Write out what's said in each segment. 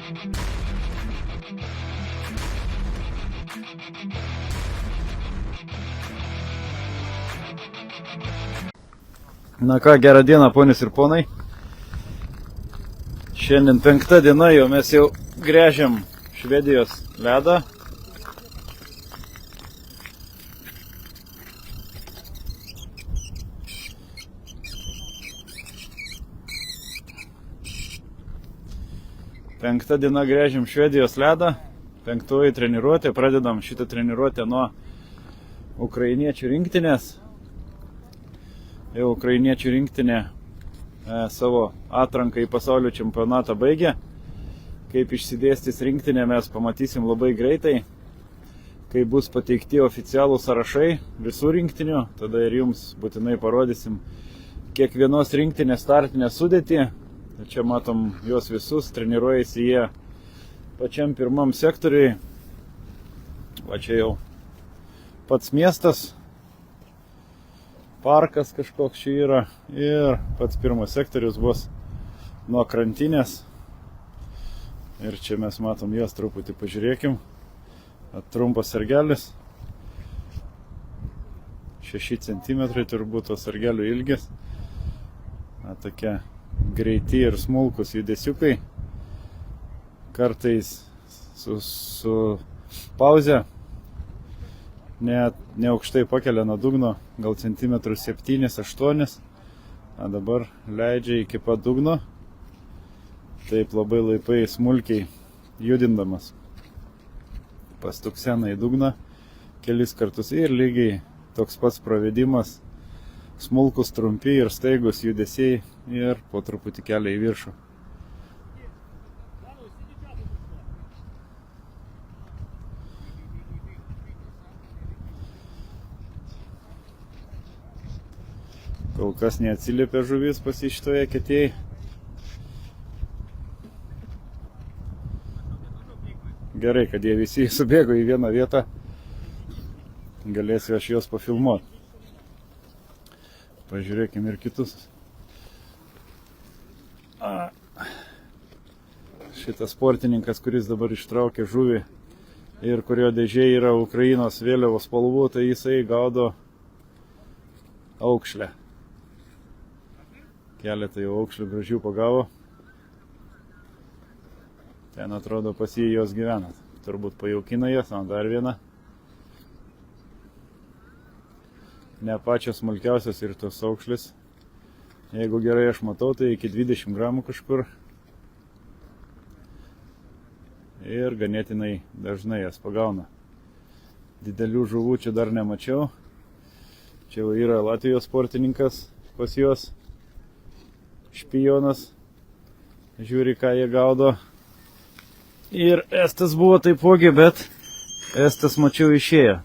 Na ką, gerą dieną, ponios ir ponai. Šiandien 5 diena, jau mes jau gręžiam Švedijos ledą. Penkta diena gręžiam Švedijos ledą. 5. treniruotė. Pradedam šitą treniruotę nuo ukrainiečių rinktinės. Jau ukrainiečių rinktinė savo atranką į pasaulio čempionatą baigė. Kaip išsidėstys rinktinė, mes pamatysim labai greitai. Kai bus pateikti oficialūs sąrašai visų rinktinių, tada ir jums būtinai parodysim kiekvienos rinktinės startinę sudėtį. Čia matom juos visus, treniruojasi jie pačiam pirmam sektoriui. Va čia jau pats miestas, parkas kažkoks čia yra ir pats pirmas sektorius bus nuo krantinės. Ir čia mes matom juos truputį, pažiūrėkim. Trumpas sargelis, 6 cm turbūt to sargelio ilgis. Tokie greiti ir smulkus judesiukai. Kartais su pauze. Ne aukštai pakelia nuo dugno, gal centimetrų 7-8. Dabar leidžia iki pat dugno. Taip labai laipai smulkiai judindamas. Pastuksena į dugną kelis kartus ir lygiai toks pats pravedimas. Smulkus, trumpi ir staigus judesiai ir po truputį kelia į viršų. Kol kas neatsiliepia žuvis pas jį šitoje ketėje. Gerai, kad jie visi subėgo į vieną vietą. Galėsiu aš juos pafilmuoti. Pažiūrėkim ir kitus. Šitas sportininkas, kuris dabar ištraukė žuvį ir kurio dėžėje yra Ukrainos vėliavos spalvų, tai jisai gaudo aukšlę. Keletą jau aukšlių gražių pagavo. Ten atrodo pas jį jos gyvena. Turbūt pajaukina jas, dar viena. Ne pačios smulkiausios ir tos aukšlis. Jeigu gerai aš matau, tai iki 20 gramų kažkur. Ir ganėtinai dažnai jas pagauna. Didelių žuvų čia dar nemačiau. Čia yra Latvijos sportininkas pas juos. Špionas. Žiūri, ką jie gaudo. Ir Estas buvo taipogi, bet Estas mačiau išėjo.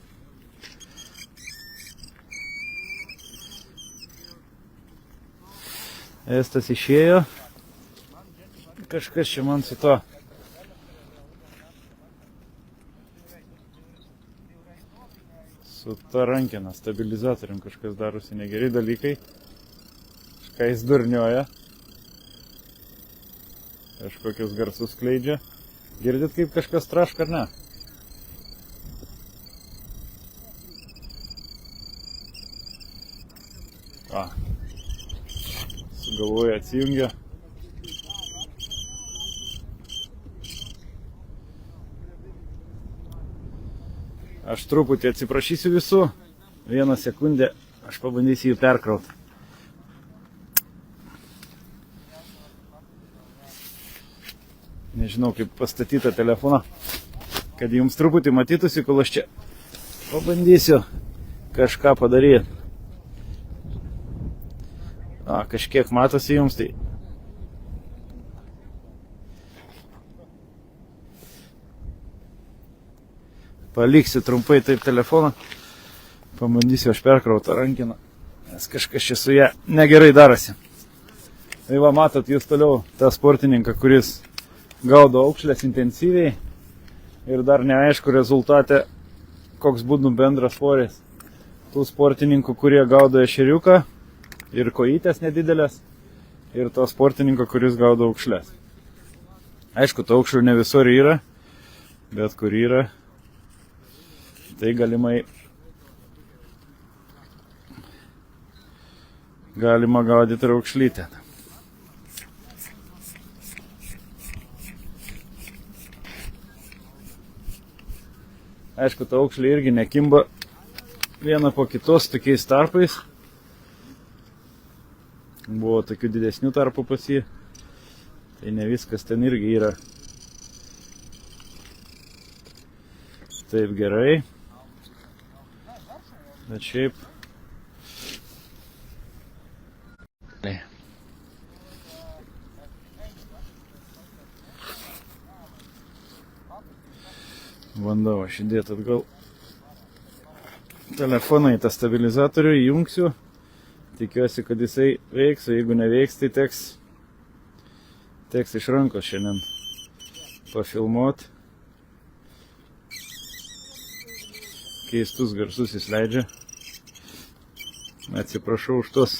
Estas išėjo. Kažkas čia man su to. Su ta rankena, stabilizatorium kažkas darosi negeri dalykai. Kažką jis durnioja. Kažkokius garsus skleidžia. Girdit, kaip kažkas traška, ar ne? Sugalvoja atsijungia. Aš truputį atsiprašysiu visų. 1 sekundę, aš pabandysiu jų perkrauti. Nežinau, kaip pastatytą telefoną, kad jums truputį matytųsi, kol aš čia pabandysiu kažką padaryti. Kažkiek matosi jums, tai paliksiu trumpai taip telefoną, pabandysiu aš perkrautą rankiną, nes kažkas čia su ją negerai darosi. Tai va, matot jūs toliau tą sportininką, kuris gaudo aukšlės intensyviai ir dar neaišku rezultate, koks būtų bendras svoris tų sportininkų, kurie gaudo ešeriuką ir kojytės nedidelės ir to sportininko, kuris gaudo aukšlės. Aišku, to aukščių ne visur yra, bet kur yra, tai galima gaudyti ir aukšlytę. Aišku, ta aukšlė irgi nekimba viena po kitos tokiais tarpais. Buvo tokių didesnių tarpų pas jį. Tai ne viskas ten irgi yra taip gerai. Bet šiaip bandau aš įdėti atgal telefoną į tą stabilizatorių, įjungsiu. Tikiuosi, kad jisai veiks, o jeigu neveiks, tai teks iš rankos šiandien pafilmuoti. Keistus garsus jis leidžia. Atsiprašau už tos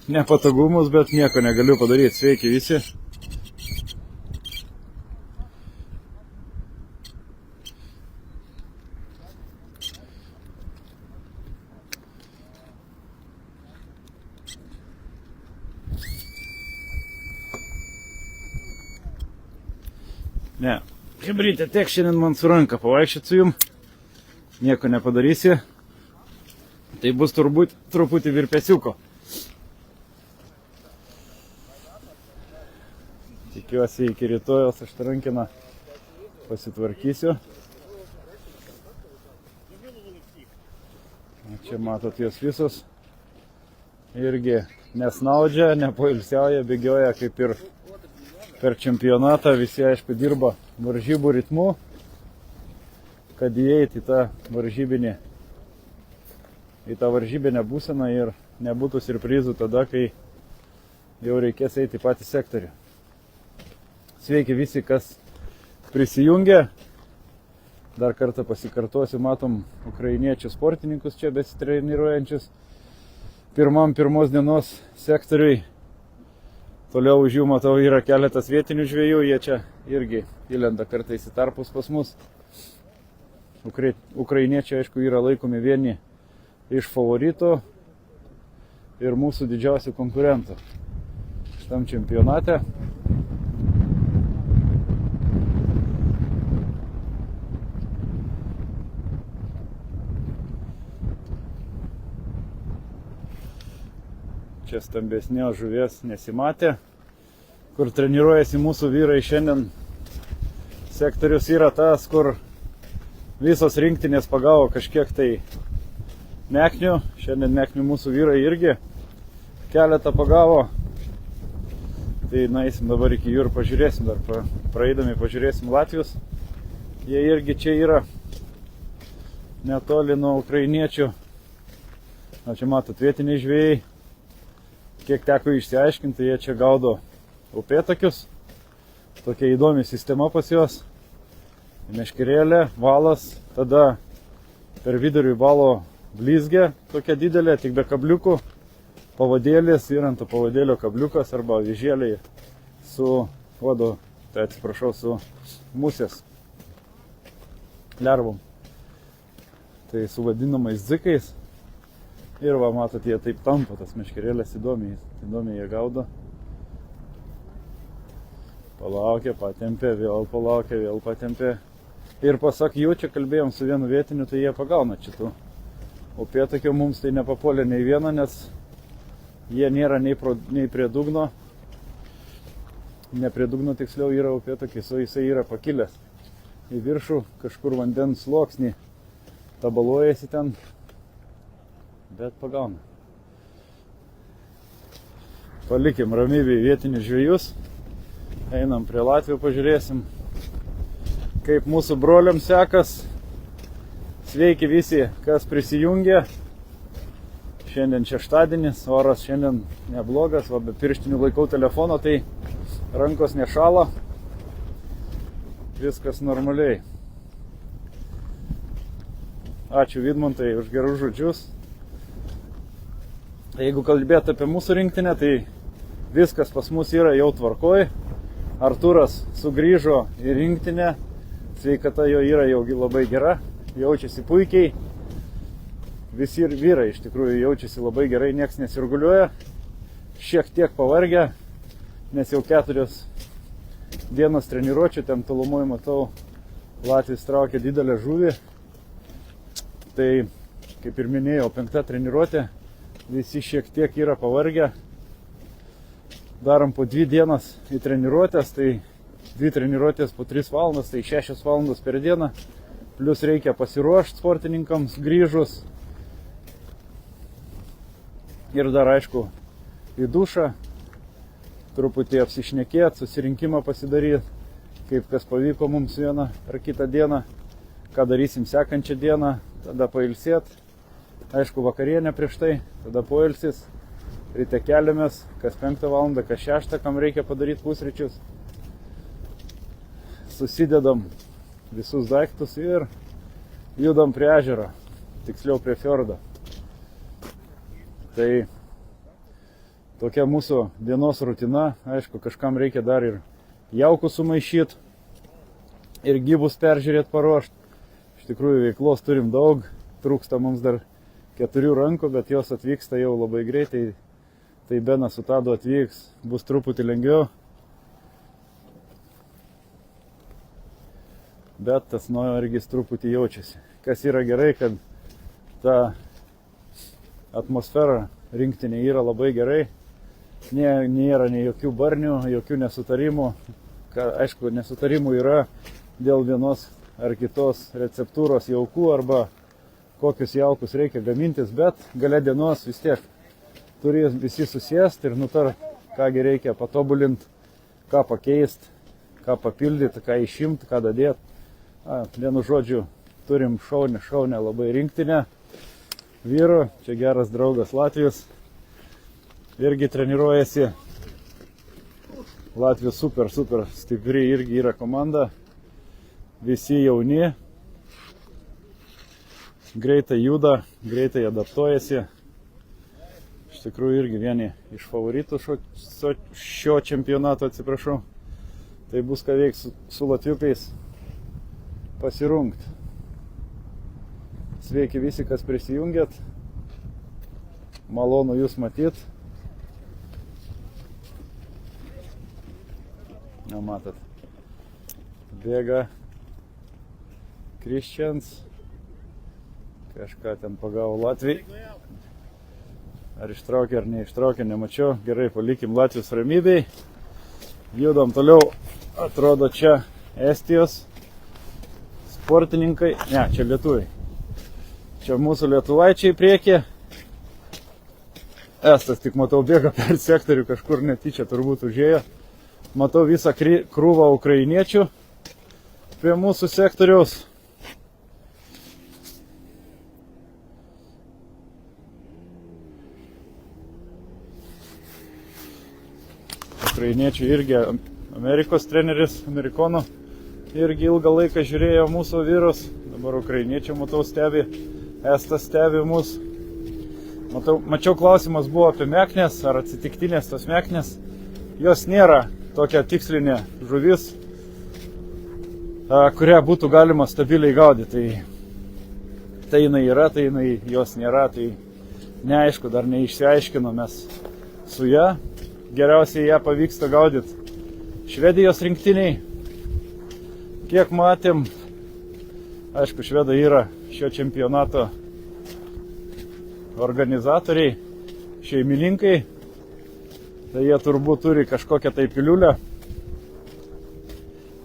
nepatogumus, bet nieko negaliu padaryti. Sveiki visi. Ne, hebrytė, tiek šiandien man su ranka pavaikščioti su jum. Nieko nepadarysi. Tai bus turbūt truputį virpesiuko. Tikiuosi iki rytojos aš tą rankiną pasitvarkysiu. Čia matot jos visos. Irgi nesnaudžia, nepoilsiauja, bėgioja kaip ir per čempionatą. Visi, aišku, dirba varžybų ritmu, kad įeiti į tą varžybinę būseną ir nebūtų siurprizų tada, kai jau reikės eiti į patį sektorių. Sveiki visi, kas prisijungia. Dar kartą pasikartosiu, matom ukrainiečių sportininkus čia besitreniruojančius pirmos dienos sektoriui. Toliau už jų matau yra keletas vietinių žvejų, jie čia irgi įlenda kartais į tarpus pas mus. Ukrainiečiai, aišku, yra laikomi vieni iš favoritų ir mūsų didžiausių konkurentų šitam čempionate. Čia stambesnės žuvies nesimatė, kur treniruojasi mūsų vyrai šiandien. Sektorius yra tas, kur visos rinktinės pagavo kažkiek tai meknių. Šiandien meknių mūsų vyrai irgi keletą pagavo. Tai nueisim dabar iki jų ir pažiūrėsim, dar praeidami pažiūrėsim Latvijos. Jie irgi čia yra netoli nuo ukrainiečių. O čia matot vietiniai žvėjai. Kiek teko išsiaiškinti, jie čia gaudo upėtakius. Tokia įdomi sistema pas juos. Meškerėlė, valas, tada per vidurį valo blizgė, tokia didelė, tik be kabliukų. Pavadėlis ir ant to pavadėlio kabliukas arba vyžėliai su su musės lervom. Tai su vadinamais dzikais. Ir va, matot, jie taip tampa, tas meškerėlės įdomiai jie gaudo. Palaukia, patempė, vėl palaukia, vėl patempė. Ir pasak jų, čia kalbėjom su vienu vietiniu, tai jie pagauna šitų upėtakių. Mums tai nepapuolė nei vieną, nes jie nėra nei prie dugno. Ne prie dugno tiksliau yra upėtakis, o jisai yra pakilęs į viršų, kažkur vandens sluoksnį tabaluojasi ten. Bet pagauna. Palikim ramybėj vietinius žvejus. Einam prie Latvių, pažiūrėsim, kaip mūsų broliams sekas. Sveiki visi, kas prisijungė. Šiandien šeštadienis, oras šiandien neblogas, be pirštinių laikau telefono, tai rankos nešala. Viskas normaliai. Ačiū Vidmantai už gerus žodžius. Jeigu kalbėt apie mūsų rinktinę, tai viskas pas mus yra jau tvarkoj. Artūras sugrįžo į rinktinę, sveikata jo yra jau labai gera, jaučiasi puikiai. Visi ir vyrai iš tikrųjų jaučiasi labai gerai, nieks nesirguliuoja, šiek tiek pavargę, nes jau 4 dienos treniruočių, ten tolumoj matau, Latvijos traukia didelę žuvį. Tai, kaip ir minėjau, 5 treniruotė, visi šiek tiek yra pavargę. Darom po 2 dienas į treniruotės, tai 2 treniruotės po 3 valandas, tai 6 valandos per dieną. Plius reikia pasiruošti sportininkams grįžus. Ir dar aišku, į dušą, truputį apsišnekėti, susirinkimą pasidaryti, kaip kas pavyko mums vieną ar kitą dieną, ką darysim sekančią dieną, tada pailsėti. Aišku, vakarienė prieš tai, tada poilsis, ryte keliamės, kas 5 valandą, kas 6, kam reikia padaryti pusryčius. Susidedam visus daiktus ir judam prie ežero, tiksliau prie fjordo. Tai tokia mūsų dienos rutina, aišku, kažkam reikia dar ir jaukų sumaišyti, ir gybus peržiūrėti, paruošti. Iš tikrųjų veiklos turim daug, trūksta mums dar 4 rankų, bet jos atvyksta jau labai greitai. Tai Benas su Tadu atvyks, bus truputį lengviau. Bet tas nuovargis truputį jaučiasi. Kas yra gerai, kad ta atmosfera rinktinė yra labai gerai. Nėra nei jokių barnių, jokių nesutarimų. Aišku, nesutarimų yra dėl vienos ar kitos receptūros jaukų arba kokius jaukus reikia gamintis, bet gale dienos vis tiek turi visi susėsti ir nutar, kągi reikia patobulinti, ką pakeisti, ką papildyti, ką išimti, ką dadėti. Vienu žodžiu, turim šaunę labai rinktinę vyrų. Čia geras draugas Latvijos irgi treniruojasi. Latvijos super stipri irgi yra komanda. Visi jauni, greitai juda, greitai adaptuojasi. Iš tikrųjų irgi vieni iš favoritų šio čempionato, atsiprašau. Tai bus ką veiks su latviukais pasirungt. Sveiki visi, kas prisijungėt. Malonu jūs matyt. Na, matot. Bėga Kristians. Kažką ten pagavo Latvijai. Ar ištraukė, ar neištraukė, nemačiau. Gerai, palikim Latvijos ramybei. Judam toliau. Atrodo, čia Estijos sportininkai. Ne, čia lietuviai. Čia mūsų lietuvaičiai priekį. Estas tik matau bėga per sektorių, kažkur netyčia turbūt užėjo. Matau visą krūvą ukrainiečių prie mūsų sektoriaus. Ukrainiečių irgi Amerikos treneris, amerikonų, irgi ilgą laiką žiūrėjo mūsų vyrus. Dabar ukrainiečių matau stebi, Estas stebi mus. Mačiau, klausimas buvo apie meknės, ar atsitiktinės tos meknės. Jos nėra tokia tikslinė žuvis, kurią būtų galima stabiliai gaudyti. Tai jinai yra, tai jinai jos nėra, tai neaišku, dar neišsiaiškino mes su ją. Geriausiai ją pavyksta gaudyti Švedijos rinktiniai. Kiek matėm, aišku, švedai yra šio čempionato organizatoriai, šeimininkai. Tai jie turbūt turi kažkokią tai piliulę.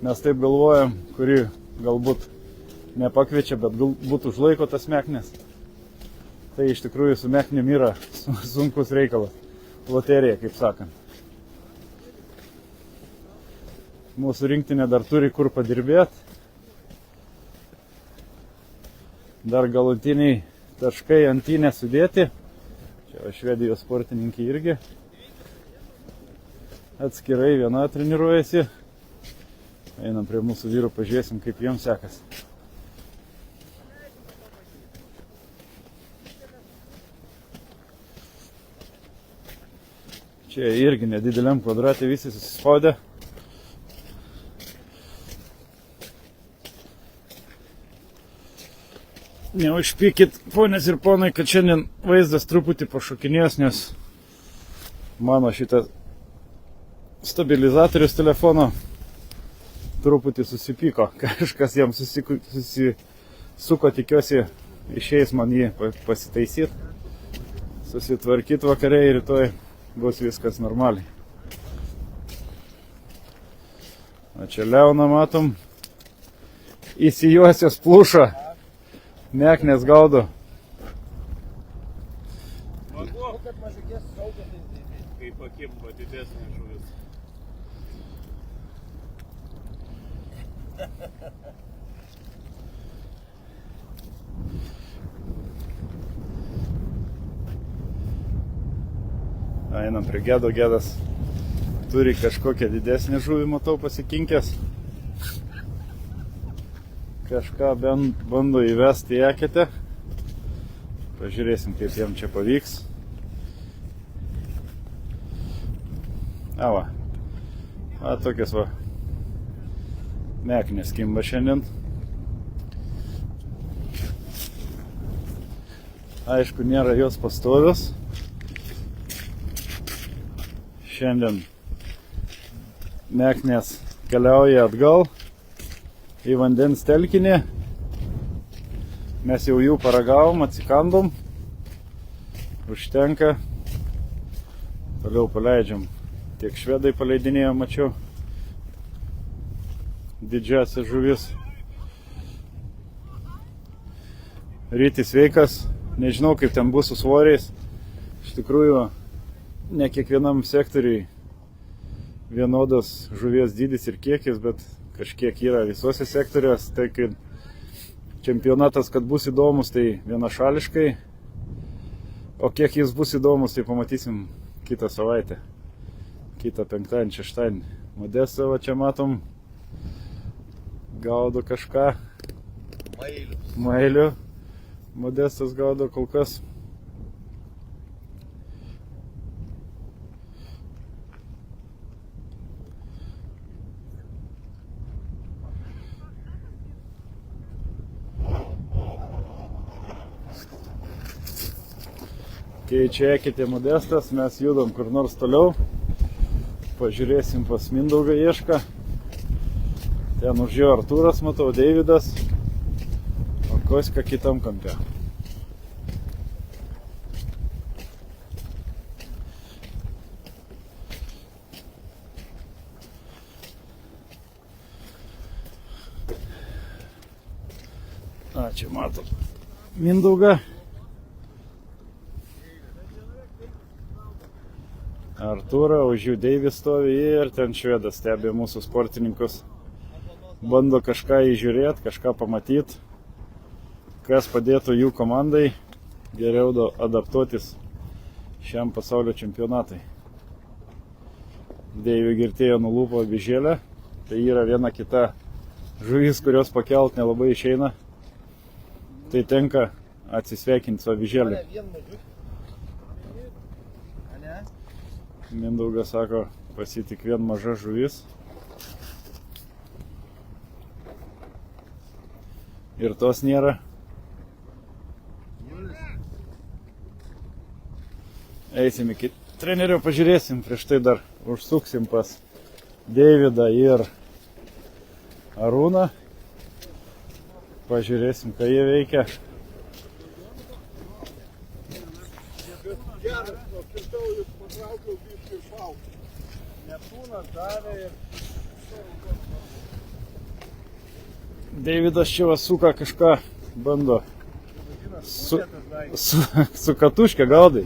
Mes taip galvojam, kuri galbūt nepakviečia, bet galbūt užlaiko tas meknės. Tai iš tikrųjų su meknėm yra sunkus reikalas. Loterija, kaip sakant. Mūsų rinktinė dar turi kur padirbėti. Dar galutiniai taškai ant į nesudėti. Čia Švedijos sportininkai irgi. Atskirai viena treniruojasi. Einam prie mūsų vyrų, pažiūrėsim, kaip jiems sekasi. Čia irgi nedideliam kvadratė visi susispaudę. Neužpykit, ponės ir ponai, kad šiandien vaizdas truputį pašokinės, nes mano šitas stabilizatorius telefono truputį susipyko. Kažkas jam susisuko, tikiuosi, išeis man jį pasitaisyti, susitvarkyti vakare ir rytoj bus viskas normaliai. O čia Leoną matom, įsijuosęs plušą, meknės gaudo. Vanduo, kad mažikės saugas, kai pakimba didesnė žuvis. Einam prie Gedo, Gedas turi kažkokią didesnį žuvį, matau, pasikinkęs. Kažką bando įvesti į eketę. Pažiūrėsim, kaip jam čia pavyks. Va, tokias va meknės kimba šiandien. Aišku, nėra jos pastovios. Šiandien meknės keliauja atgal į vandens telkinį. Mes jau jų paragavom, atsikandom. Užtenka. Toliau paleidžiam. Tiek švedai paleidinėjo, mačiau. Didžiausias žuvis. Rytis sveikas. Nežinau, kaip ten bus su svoriais. Iš tikrųjų, ne kiekvienam sektoriui vienodas žuvies dydis ir kiekis, bet kažkiek yra visuose sektoriuose. Tai kad čempionatas, kad bus įdomus, tai vienašališkai. O kiek jis bus įdomus, tai pamatysim kitą savaitę. Kitą penktadienį, šeštadienį. Modestą va čia matom. Gaudo kažką. Mailių. Modestas gaudo kol kas. Keičia eketė Modestas, mes judam kur nors toliau. Pažiūrėsim pas Mindaugą Iešką. Ten už jo Artūras, matau, Deividas. O Koska kitam kampe. Čia matom Mindaugą. Artūrą, už jų Deivis stovi ir ten švedas stebi mūsų sportininkus. Bando kažką įžiūrėti, kažką pamatyti, kas padėtų jų komandai geriau adaptuotis šiam pasaulio čempionatui. Deivi girtėjo nulūpo bižėlę, tai yra viena kita žuvis, kurios pakelt nelabai išeina. Tai tenka atsisveikinti su bižėliu. Mindaugas sako, pasitik vien maža žuvis. Ir tos nėra. Eisim iki trenerio, pažiūrėsim, prieš tai dar užsuksim pas Deividą ir Arūną. Pažiūrėsim, ką jie veikia. Deividas čia va suka kažką, bando su katuške gaudai.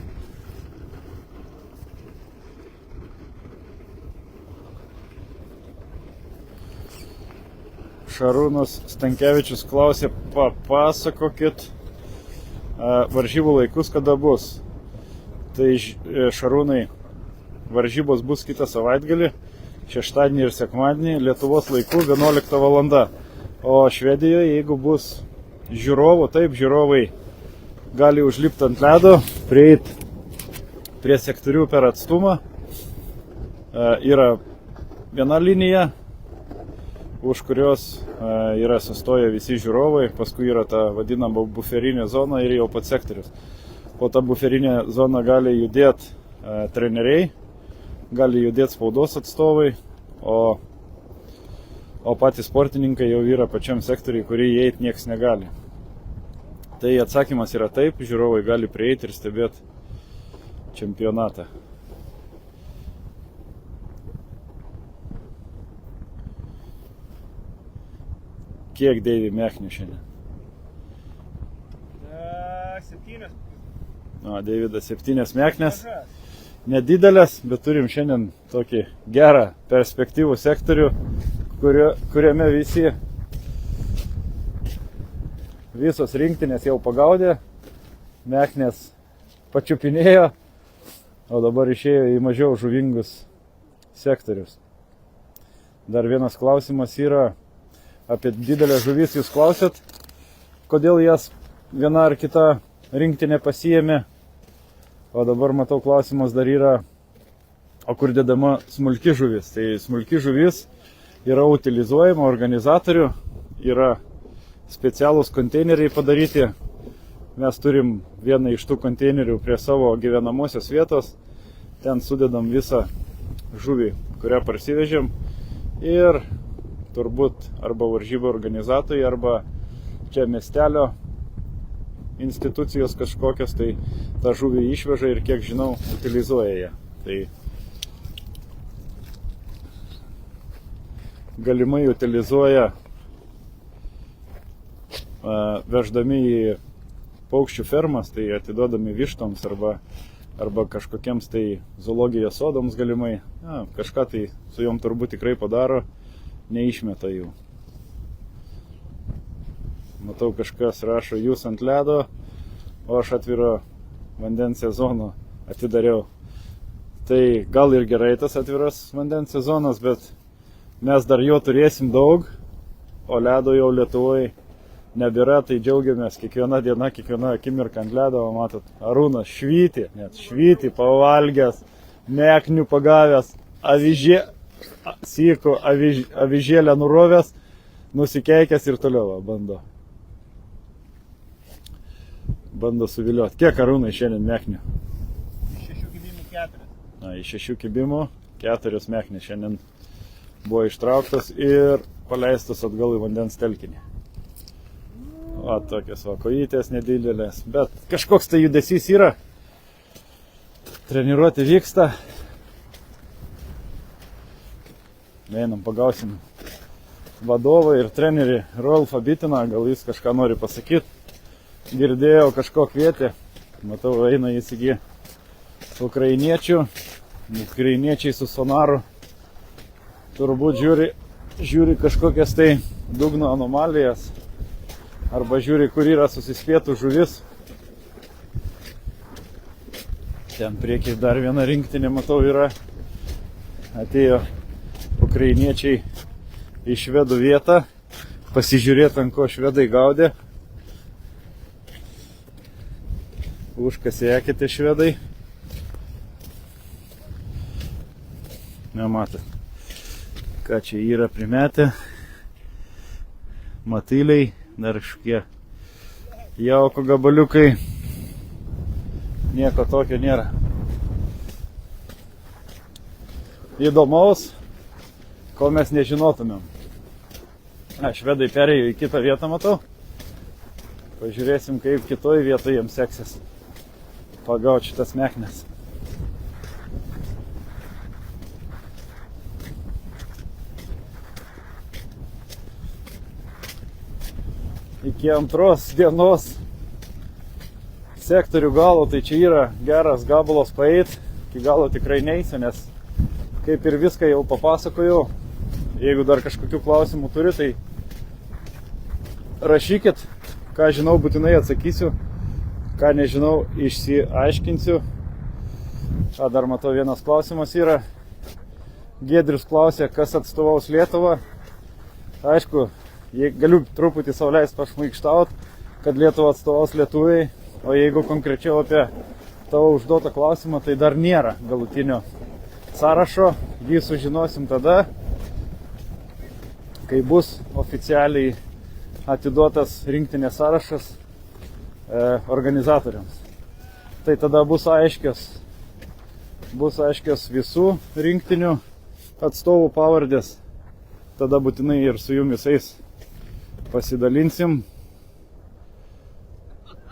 Šarūnas Stankevičius klausė, papasakokit varžybų laikus, kada bus. Tai Šarūnai, varžybos bus kitą savaitgalį, šeštadienį ir sekmadienį, Lietuvos laiku 11 valanda. O Švedijoje, jeigu bus žiūrovų, taip, žiūrovai gali užlipti ant ledo, prieiti prie sektorių per atstumą. Yra viena linija, už kurios yra sustoję visi žiūrovai, paskui yra ta vadinama buferinė zona ir jau pats sektorius. Po tą buferinę zoną gali judėti treneriai, gali judėti spaudos atstovai, o patys sportininkai jau yra pačiam sektoriui, kurį įeiti nieks negali. Tai atsakymas yra taip, žiūrovai gali prieiti ir stebėti čempionatą. Kiek Deivi meknių šiandien? 7. Deividas 7 meknės. Nedidelės, bet turim šiandien tokį gerą perspektyvų sektorių, kuriame visos rinktinės jau pagaudė, meknės pačiupinėjo, o dabar išėjo į mažiau žuvingus sektorius. Dar vienas klausimas yra apie didelę žuvis. Jūs klausėt, kodėl jas viena ar kita rinktinė pasiėmė, o dabar matau klausimas dar yra, o kur dedama smulki žuvis. Tai smulki žuvis yra utilizuojama organizatorių, yra specialūs konteineriai padaryti. Mes turim vieną iš tų konteinerių prie savo gyvenamosios vietos. Ten sudedam visą žuvį, kurią parsivežėm. Ir turbūt arba varžybų organizatoriai, arba čia miestelio institucijos kažkokios, tai tą žuvį išveža ir, kiek žinau, utilizuoja ją. Tai galimai utilizuoja veždami į paukščių fermas, tai atiduodami vištoms arba kažkokiems tai zoologijos sodoms galimai. Kažką tai su jom turbūt tikrai padaro, neišmeta jų. Matau, kažkas rašo, jūs ant ledo, o aš atviro vandens sezono atidariau. Tai gal ir gerai tas atviras vandens sezonas, bet mes dar jo turėsim daug, o ledo jau Lietuvoje nebėra, tai džiaugiamės kiekviena diena, kiekviena akimirka ant ledo. Matot, Arūnas švyti, pavalgęs, meknių pagavęs, avižėlę nurovęs, nusikeikęs ir toliau bando suvilioti. Kiek Arūnai šiandien meknių? Iš 6 kibimų 4. Iš 6 kibimų 4 meknės šiandien buvo ištrauktas ir paleistas atgal į vandens telkinį. Tokios kojytės nedidelės, bet kažkoks tai judesys yra. Treniruotė vyksta. Einam, pagausim vadovą ir trenerį Rolfą Bitiną, gal jis kažką nori pasakyti. Girdėjau, kažko kvietė. Matau, eina įsigy ukrainiečių. Ukrainiečiai su sonaru turbūt žiūri kažkokias tai dugno anomalijas. Arba žiūri, kur yra susispėtų žuvis. Ten priekį dar viena rinktinė, matau, yra. Atėjo ukrainiečiai į švedų vietą. Pasižiūrėti, ant ko švedai gaudė. Užkasė eketė švedai. Nematot, ką čia yra primetę. Matyliai, dar kažkokie jauko gabaliukai. Nieko tokio nėra. Įdomaus, ko mes nežinotumėm. Švedai perėjo į kitą vietą, matau. Pažiūrėsim, kaip kitoj vietoje jiems seksis pagauti šitas meknes. Iki 2 dienos sektorių galo, tai čia yra geras gabalas paeit. Iki galo tikrai neisiu, nes kaip ir viską jau papasakojau. Jeigu dar kažkokių klausimų turi, tai rašykit. Ką žinau, būtinai atsakysiu. Ką nežinau, išsiaiškinsiu. Dar matau, vienas klausimas yra. Giedrius klausė, kas atstovaus Lietuvą. Aišku, galiu truputį sau leist pašmaikštaut, kad Lietuvą atstovaus lietuviai. O jeigu konkrečiau apie tavo užduotą klausimą, tai dar nėra galutinio sąrašo. Jį sužinosim tada, kai bus oficialiai atiduotas rinktinės sąrašas organizatoriams. Tai tada bus aiškios visų rinktinių atstovų pavardės. Tada būtinai ir su jum visais pasidalinsim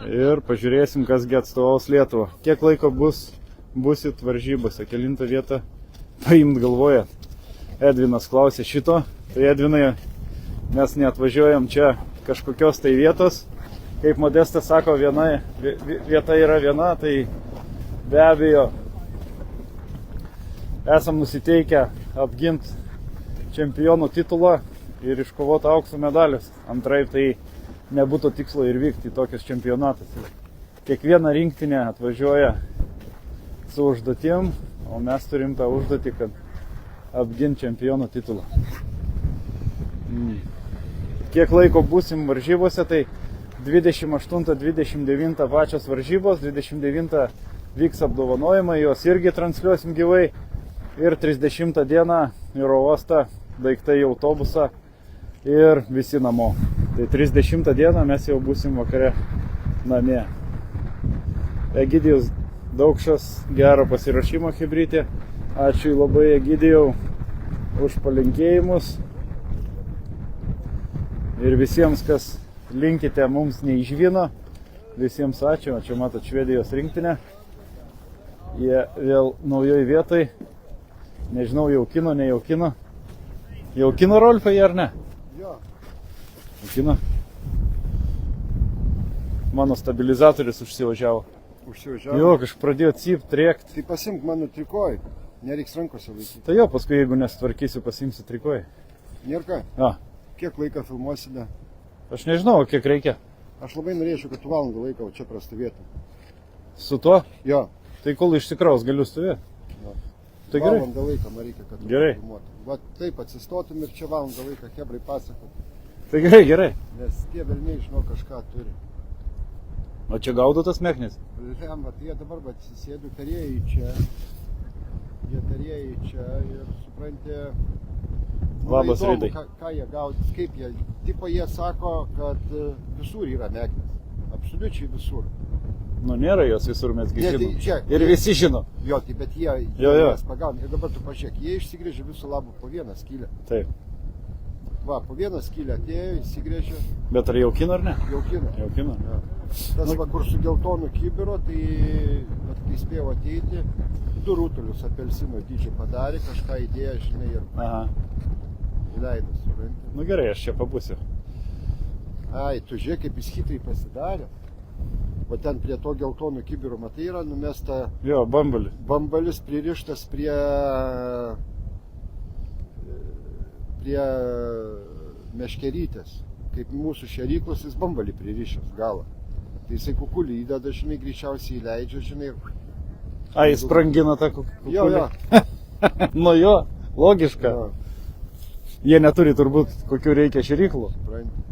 ir pažiūrėsim, kasgi atstovaus Lietuvą. Kiek laiko busit varžybose, kelintą vietą paimt galvojat? Edvinas klausė šito. Tai Edvinai, mes neatvažiuojam čia kažkokios tai vietos. Kaip Modestas sako, vieta yra viena, tai be abejo esam nusiteikę apginti čempionų titulą ir iškovoti aukso medalius. Antraip tai nebūtų tikslo ir vykti į tokius čempionatus. Kiekviena rinktinė atvažiuoja su užduotim, o mes turim tą užduotį, kad apginti čempionų titulą. Kiek laiko būsim varžybose, tai 28-29 pačios varžybos, 29 vyks apdovanojimai, juos irgi transliuosim gyvai ir 30 dieną į oro uostą, daiktai į autobusą ir visi namo. Tai 30 dieną mes jau būsim vakare namie. Egidijus Daukšas, gero pasirašymo chebrytė. Ačiū labai Egidijau už palinkėjimus. Ir visiems, kas linkite mums neišvyno, visiems ačiū. Čia matot Švedijos rinktinę. Jie vėl naujoj vietoj. Nežinau, jaukino, nejaukino. Jaukino Rolfai ar ne? Jo. Jaukino. Mano stabilizatorius užsivažiavo. Užsivažiavo. Jo, kažkaip pradėjo cypt, rėkt. Tai pasimk mano trikoj. Nereiks rankose laikyti. Tai jo, paskui jeigu nesutvarkysiu, pasimsiu trikoj. Nėr ką? A, Kiek laiko filmuosite? aš nežinau, kiek reikia. Aš labai norėčiau, kad tu valandą laiko čia prastovėtum. Su tuo? Jo. Tai kol išsikraus galiu stovėti. Jo. Tai gerai. Valandą laiko man reikia, kad tu Gerai. filmuotum. Va taip atsistotum ir čia valandą laiką hebrai pasakotum. Tai gerai, gerai. Nes tie velniai žino kažką turi. O čia gaudo tas meknis? Liam, vat jie dabar atsisėdu tarėjai čia. Jie tarėjai čia ir supranti... Labas, įdomu, Rydai. Ką jie gaudys, kaip jie... Tipo jie sako, kad visur yra meknis. Absoliučiai visur. Nu nėra jos visur, mesgi Ne, tai žinom. žiūrėk, Ir visi žino. Jo, tai bet jie Jo. jas pagauna. Ir dabar tu pažiūrėk, jie išsigrėžė visų labų po vieną skylę. Taip. Va, po vieną skylę atėjo, išsigrėžė, Bet ar jaukino ar ne? jaukino. Jaukino. Jo. Tas va, kur su geltonu kibiro, tai vat, kai spėjau ateiti, 2 rutulius apelsino dydžio padarė, kažką įdėjo, žinai, ir Aha. įleido, supranti. Nu gerai, aš čia pabūsiu. Ai, tu žiūrėk, kaip jis hitai pasidarė. O ten prie to geltono kibiro, matai, yra numesta Jo, bambalį. bambalis pririštas prie meškerytės. Kaip mūsų šeryklos, jis bambalį pririšęs galą. Tai jisai kukulį įdeda, žinai, greičiausiai įleidžia, žinai. Ai, jis sprangina tą kukulį. Jo, jo. Nu jo, logiška. Jo, Jie neturi turbūt kokių reikia šeryklų. supranti.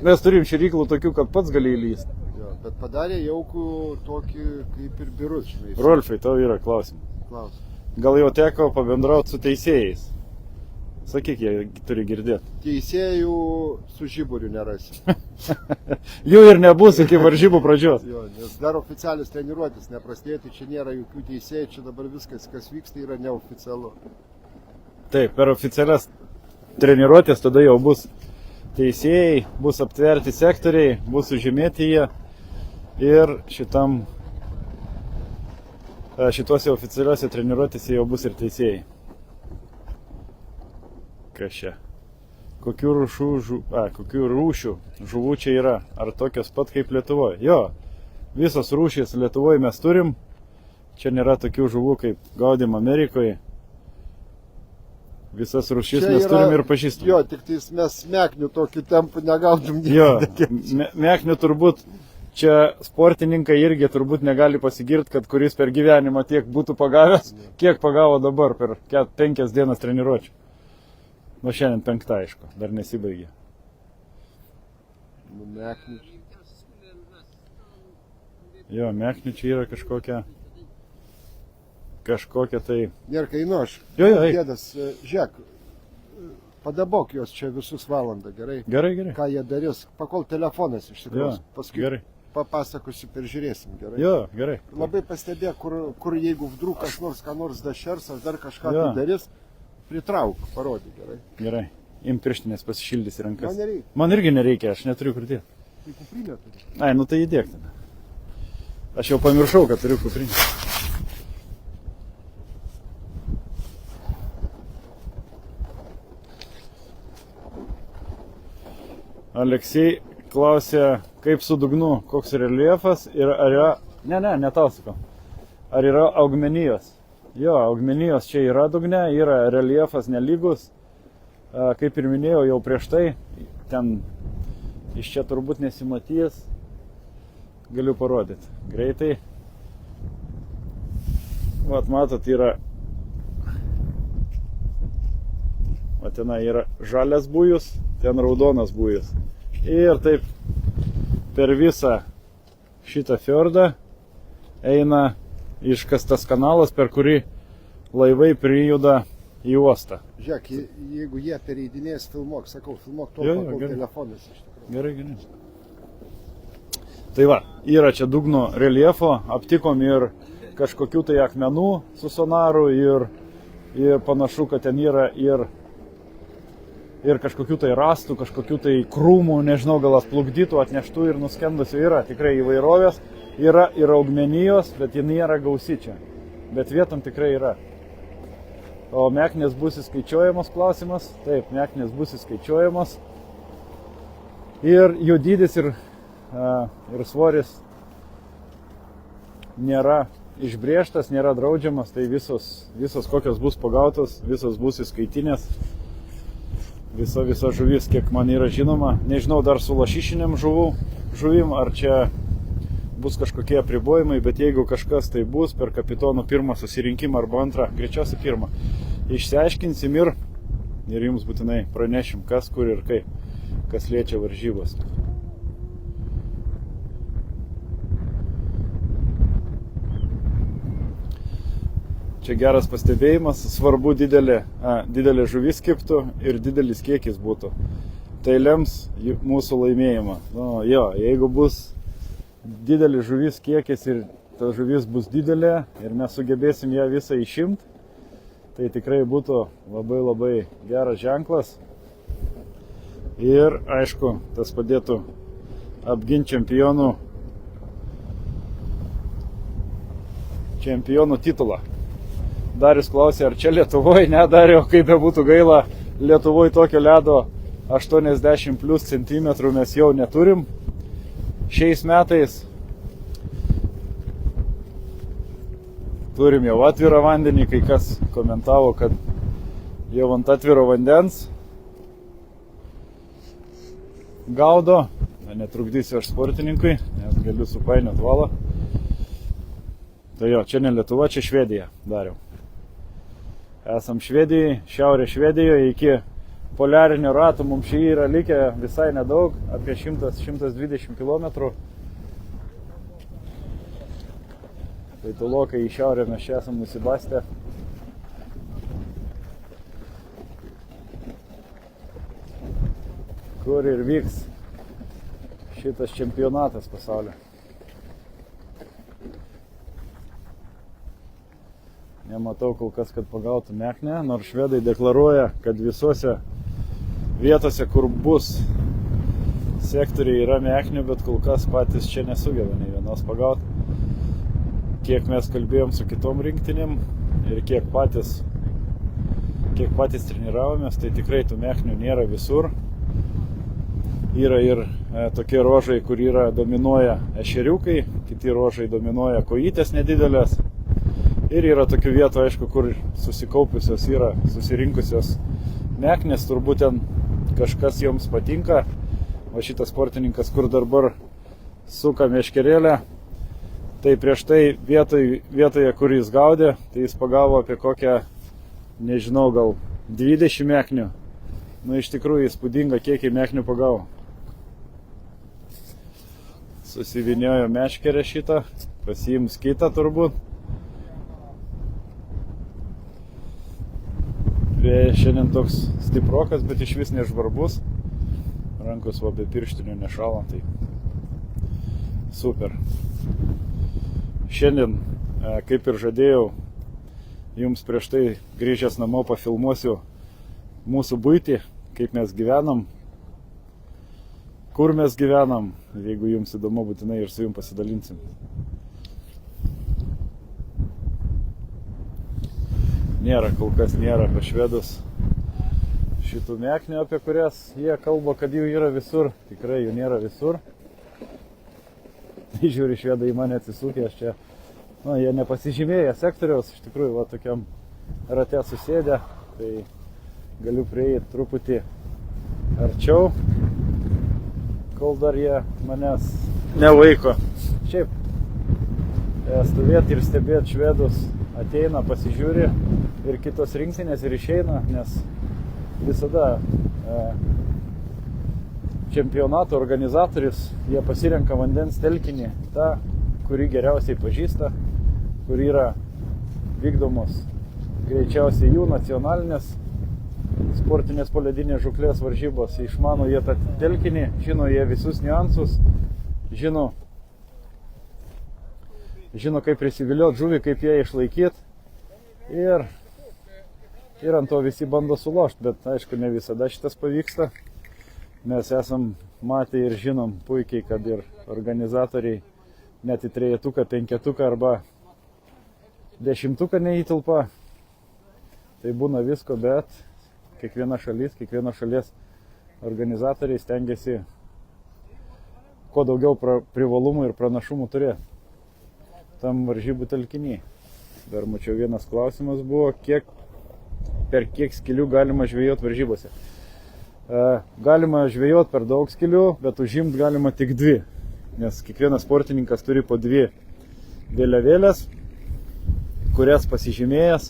Mes turim šeryklų tokių, kad pats gali įlysti. Jo, bet padarė jaukų tokį kaip ir birus, žinai. Rolfai, tau yra klausimas. Klausimas. Gal jau teko pabendrauti su teisėjais? Sakyk, jie turi girdėti. Teisėjų su žiburiu nerasi. Jų ir nebus iki varžybų pradžios. Jo, nes dar oficialius treniruotis neprasidėjo, tai čia nėra jokių teisėjų, čia dabar viskas, kas vyksta, yra neoficialu. Taip, per oficialias treniruotės tada jau bus teisėjai, bus aptverti sektoriai, bus užžymėti jie ir šituose oficialiuose treniruotėse jau bus ir teisėjai. Kas čia? Kokių rūšių žuvų čia yra? Ar tokios pat kaip Lietuvoje? Jo, visos rūšys Lietuvoje mes turim. Čia nėra tokių žuvų kaip gaudim Amerikoje. Visas rūšis mes turim ir pažįstam. Jo, tik tais mes meknių tokiu tempu negaudom. Jo, meknių turbūt čia sportininkai irgi turbūt negali pasigirti, kad kuris per gyvenimą tiek būtų pagavęs, kiek pagavo dabar per 5 dienas treniruočių. Nu šiandien 5, aišku, dar nesibaigė. Nu, meknių. Jo, meknių čia yra kažkokia tai... Nėra kainu aš. Jo, eik. Kėdas, žiūrėk, padabok juos čia visus valandą, gerai? Gerai. Ką jie darys, pakol telefonas iš Jo, tikrųjų. Paskui gerai. papasakosiu, peržiūrėsim, gerai? Jo, gerai. Labai pastebėk, kur jeigu vdruk kas nors, ką nors dašers, ar dar kažką Jo. tai darys, pritrauk, parodyk, gerai? Gerai. Im pirštinės pasišildys į rankas. Man nereikia. Man irgi nereikia, aš neturiu kur dėti. Tai kuprinė turi. Ai, nu tai įdėk tada. Aš jau pamiršau, kad turiu kuprinę. Aleksej klausė, kaip su dugnu, koks reljefas ir ar yra... Ne tau sakau. Ar yra augmenijos? Jo, augmenijos čia yra dugne, yra reljefas nelygus. Kaip ir minėjau jau prieš tai, ten iš čia turbūt nesimatys. Galiu parodyti greitai. Vat matot, yra... O ten yra žalias bujus, ten raudonas bujus. Ir taip per visą šitą fjordą eina iškastas kanalas, per kurį laivai prijuda į uostą. Žiūrėk, jeigu jie pereidinės, filmuok, sakau, filmuok to, Jo, pakol gerai. telefonas iš tikrųjų. Gerai. Tai va, yra čia dugno reljefo, aptikom ir kažkokių tai akmenų su sonaru ir panašu, kad ten yra ir kažkokių tai rastų, kažkokių tai krūmų, nežinau, gal atplukdytų, atneštų ir nuskendusių yra tikrai įvairovės, yra ir augmenijos, bet ji nėra gausi čia, bet vietom tikrai yra. O meknės bus įskaičiuojamas klausimas, taip, meknės bus įskaičiuojamas ir jų dydis ir svoris nėra išbrėžtas, nėra draudžiamas, tai visos kokios bus pagautos, visos bus įskaitinės. Visa žuvis, kiek man yra žinoma. Nežinau dar su lašišiniam žuvim, ar čia bus kažkokie apribojimai, bet jeigu kažkas tai bus per kapitono pirmą susirinkimą arba antrą, greičiausiai pirmą, išsiaiškinsim ir jums būtinai pranešim, kas, kur ir kaip, kas liečia varžybos. Čia geras pastebėjimas, svarbu didelė žuvis kibtų ir didelis kiekis būtų. Tai lems mūsų laimėjimą. Nu, jo, jeigu bus didelis žuvis kiekis ir ta žuvis bus didelė ir mes sugebėsim ją visą išimti, tai tikrai būtų labai geras ženklas. Ir aišku, tas padėtų apginti čempionų titulą. Darius klausė, ar čia Lietuvoje, ne Dariau, kaip bebūtų gaila, Lietuvoje tokio ledo 80 plus centimetrų mes jau neturim. Šiais metais turim jau atvirą vandenį, kai kas komentavo, kad jau ant atviro vandens gaudo, netrukdysiu aš sportininkui, nes galiu supainiot valą. Tai jo, čia ne Lietuva, čia Švedija, Dariau. Esam Švedijai, šiaurė Švedijoje, iki poliarinio rato mums šį yra likę visai nedaug, apie 100-120 km. Tai tolokai į šiaurę mes čia esam nusibastę. Kur ir vyks šitas čempionatas pasaulio. Nematau kol kas, kad pagautų meknę, nors švedai deklaruoja, kad visose vietose, kur bus sektoriai, yra meknių, bet kol kas patys čia nesugeba nei vienos pagauti. Kiek mes kalbėjom su kitom rinktinėm ir kiek patys treniravomės, tai tikrai tų meknių nėra visur. Yra ir tokie ruožai, kur dominuoja ešeriukai, kiti ruožai dominuoja kojytės nedidelės. Ir yra tokių vietų, aišku, kur susikaupusios yra susirinkusios meknės, turbūt ten kažkas joms patinka. O šitas sportininkas, kur dabar suka meškerėlę, tai prieš tai vietoje, kur jis gaudė, tai jis pagavo apie kokią, nežinau, gal 20 meknių. Nu, iš tikrųjų įspūdinga, kiek meknių pagavo. Susiviniojo meškerę šitą, pasiims kitą turbūt. Šiandien toks stiprokas, bet iš vis nežvarbus. Rankos va be pirštinių nešala, tai super. Šiandien, kaip ir žadėjau, jums prieš tai grįžęs namo pafilmuosiu mūsų buitį, kaip mes gyvenam, kur mes gyvenam. Jeigu jums įdomu, būtinai ir su jums pasidalinsim. Nėra, kol kas nėra pas švedus šitų meknių, apie kurias jie kalba, kad jų yra visur. Tikrai jų nėra visur. Tai žiūri, švedai į mane atsisukė, aš čia, jie nepasižymėję sektoriaus, iš tikrųjų, va tokiam rate susėdę, tai galiu prieiti truputį arčiau, kol dar jie manęs nevaiko. Šiaip, stovėti ir stebėti švedus ateina, pasižiūri ir kitos rinktinės ir išeina, nes visada čempionato organizatorius, jie pasirenka vandens telkinį, tą, kurį geriausiai pažįsta, kur yra vykdomos greičiausiai jų nacionalinės sportinės poledinės žūklės varžybos. Išmano jie tą telkinį, žino jie visus niuansus, žino kaip prisivilioti žuvį, kaip ją išlaikyti ir ant to visi bando sulošti, bet aišku, ne visada šitas pavyksta. Mes esam matę ir žinom puikiai, kad ir organizatoriai net į 3-tuką, 5-tuką arba 10-tuką neįtilpa. Tai būna visko, bet kiekviena šalies organizatoriai stengiasi kuo daugiau privalumų ir pranašumų turėti tam varžybų telkiny. Dar mačiau, vienas klausimas buvo, per kiek skilių galima žvejoti varžybose. Galima žvejoti per daug skilių, bet užimti galima tik 2, nes kiekvienas sportininkas turi po 2 vėliavėlės, kurias pasižymėjęs.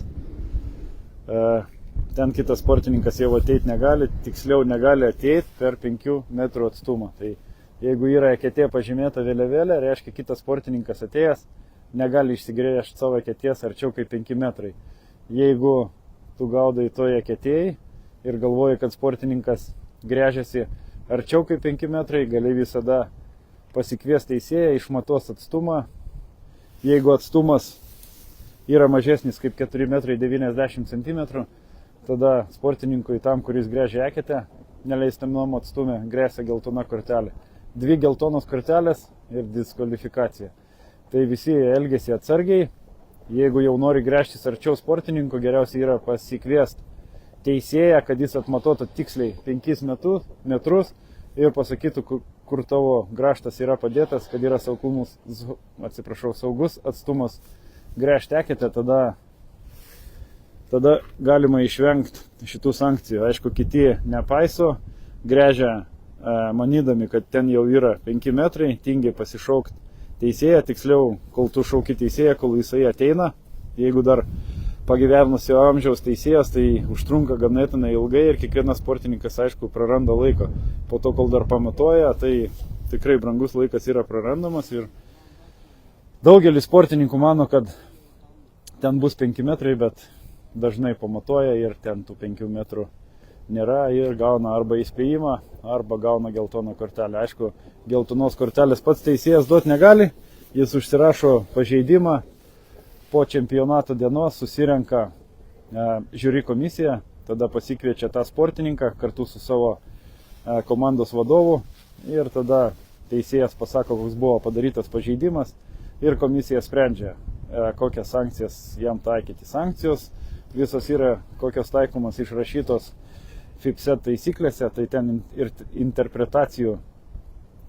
Ten kitas sportininkas jau ateiti negali, tiksliau negali ateiti per 5 metrų atstumą. Tai jeigu yra eketė pažymėta vėliavėlė, reiškia kitas sportininkas atėjęs negali išsigręžti savo eketės arčiau kaip 5 metrai. Jeigu tu gaudai toje eketėjai ir galvoji, kad sportininkas gręžiasi arčiau kaip 5 metrai, gali visada pasikviesti teisėją, išmatuos atstumą. Jeigu atstumas yra mažesnis kaip 4 metrai 90 cm, tada sportininkui tam, kuris gręžia eketę, neleistamam atstume grėsia geltona kortelė. 2 geltonos kortelės ir diskvalifikacija. Tai visi elgiasi atsargiai. Jeigu jau nori gręžtis arčiau sportininko, geriausiai yra pasikviesti teisėją, kad jis atmatuotų tiksliai 5 metrus ir pasakytų, kur tavo grąžtas yra padėtas, kad yra saugus atstumas gręžti eketę, tada galima išvengti šitų sankcijų. Aišku, kiti nepaiso, gręžia manydami, kad ten jau yra 5 metrai, tingiai pasišaukti teisėją, tiksliau, kol tu šauki teisėją, kol jisai ateina. Jeigu dar pagyvenusio amžiaus teisėjas, tai užtrunka ganėtinai ilgai ir kiekvienas sportininkas, aišku, praranda laiko. Po to, kol dar pamatuoja, tai tikrai brangus laikas yra prarandamas ir daugelis sportininkų mano, kad ten bus 5 metrai, bet dažnai pamatuoja ir ten tų 5 metrų nėra ir gauna arba įspėjimą, arba gauna geltoną kortelę. Aišku, geltonos kortelės pats teisėjas duoti negali, jis užsirašo pažeidimą, po čempionato dienos susirenka žiūri komisija, tada pasikviečia tą sportininką kartu su savo komandos vadovu ir tada teisėjas pasako, koks buvo padarytas pažeidimas ir komisija sprendžia, kokias sankcijas jam taikyti. Sankcijos visos yra kokios taikomas išrašytos FIPSET taisyklėse, tai ten ir interpretacijų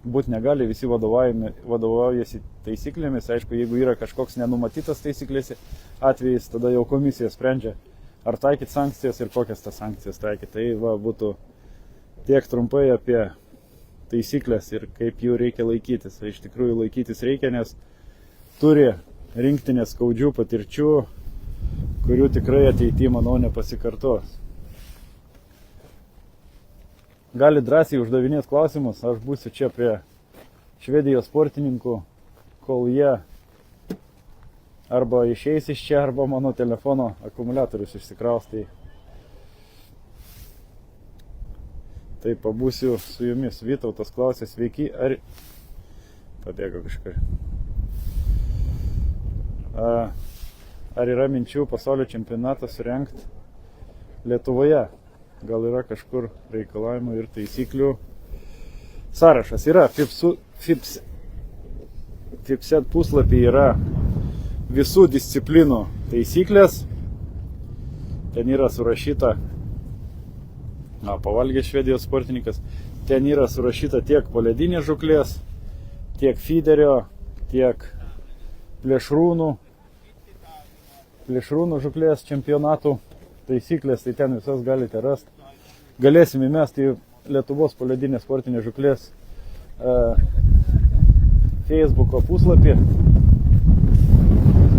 būti negali, visi vadovaujasi taisyklėmis. Aišku, jeigu yra kažkoks nenumatytas taisyklėse atvejais, tada jau komisija sprendžia, ar taikyti sankcijas ir kokias tas sankcijas taikyti. Tai būtų tiek trumpai apie taisyklės ir kaip jų reikia laikytis. Tai iš tikrųjų laikytis reikia, nes turi rinktinės skaudžių patirčių, kurių tikrai ateityje, manau, nepasikartos. Gali drąsiai uždavinėti klausimus, aš būsiu čia prie Švedijos sportininkų, kol jie arba išeis iš čia, arba mano telefono akumuliatorius išsikraus. Tai Tai pabūsiu su jumis. Vytautas klausė, sveiki, ar... Pabėgo kažkur. Ar yra minčių pasaulio čempionatą surengti Lietuvoje? Gal yra kažkur reikalavimų ir taisyklių sąrašas? Yra. FIPSET puslapį yra visų disciplinų taisyklės. Ten yra surašyta, pavalgęs Švedijos sportininkas, ten yra surašyta tiek poledinės žuklės, tiek fiderio, tiek plėšrūnų žuklės čempionatų taisyklės, tai ten visas galite rasti. Galėsim įmesti į Lietuvos poledinės sportinės žuklės Facebooko puslapį.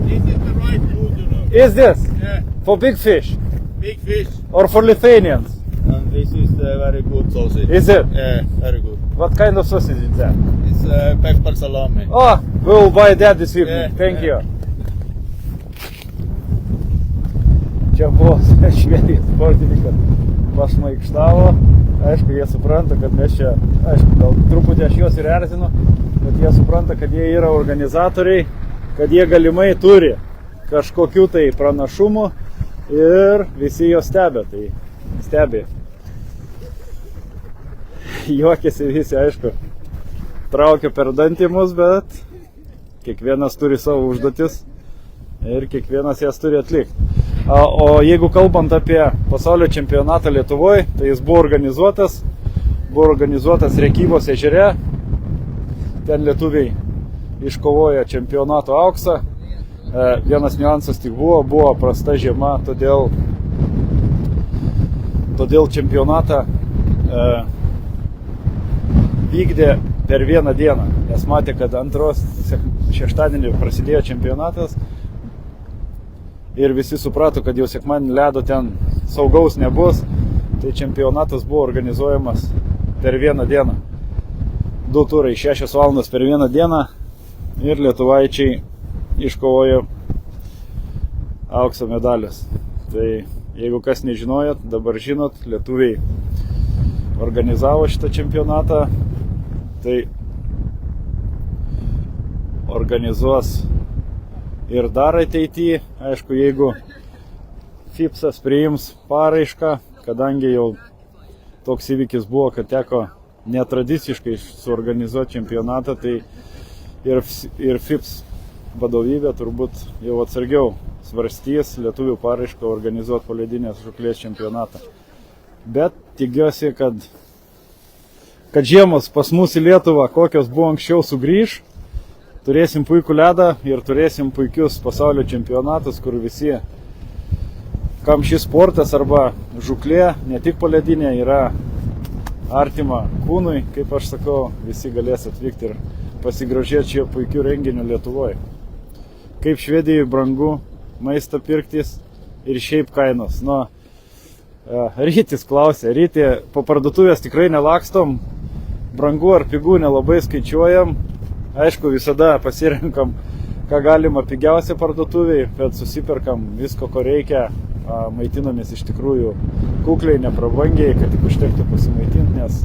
This is the right food, you know. Is this Yeah, for big fish big fish. or for Lithuanians? And this is very good sausage. Is it? Yeah, very good. What kind of sausage is that? It's pepper salami. Oh, we'll buy that this evening. Yeah, Thank yeah. you. Čia buvo Švedijos sportininkas pašmaikštavo. Aišku, jie supranta, kad mes čia, aišku, gal truputį aš juos ir erzinu, bet jie supranta, kad jie yra organizatoriai, kad jie galimai turi kažkokių tai pranašumų ir visi jo stebė. Tai stebi. Juokėsi visi, aišku, traukia per dantį mus, bet kiekvienas turi savo užduotis ir kiekvienas jas turi atlikti. O jeigu kalbant apie pasaulio čempionatą Lietuvoje, tai jis buvo organizuotas Rekybos ežere. Ten lietuviai iškovojo čempionato auksą. Vienas niuansas tik buvo prasta žiema, todėl čempionatą vykdė per vieną dieną. Nes matė, kad šeštadienį prasidėjo čempionatas ir visi suprato, kad jau sekmadienį ledo ten saugaus nebus, tai čempionatas buvo organizuojamas per vieną dieną. 2 turai, 6 valandas per vieną dieną ir lietuvaičiai iškovojo aukso medalius. Tai jeigu kas nežinojot, dabar žinot, lietuviai organizavo šitą čempionatą, tai organizuos ir dar ateityje. Aišku, jeigu FIPSas priims paraišką, kadangi jau toks įvykis buvo, kad teko netradiciškai suorganizuoti čempionatą, tai ir FIPS vadovybė turbūt jau atsargiau svarstys lietuvių paraišką organizuoti poledinės žuklės čempionatą. Bet tikiuosi, kad žiemos pas mus į Lietuvą, kokios buvo anksčiau, sugrįž. Turėsim puikų ledą ir turėsim puikius pasaulio čempionatus, kur visi, kam šis sportas arba žuklė, ne tik poledinė, yra artima kūnui, kaip aš sakau, visi galės atvykti ir pasigrožėti šio puikių renginių Lietuvoje. Kaip Švedijoje brangu maistą pirktis ir šiaip kainos. Rytis klausė, Rytį po parduotuvės tikrai nelakstom, brangu ar pigų nelabai skaičiuojam. Aišku, visada pasirenkam, ką galima pigiausia parduotuviai, bet susiperkam visko, ko reikia, maitinamės iš tikrųjų kukliai, neprabangiai, kad tik užtektų pasimaitinti, nes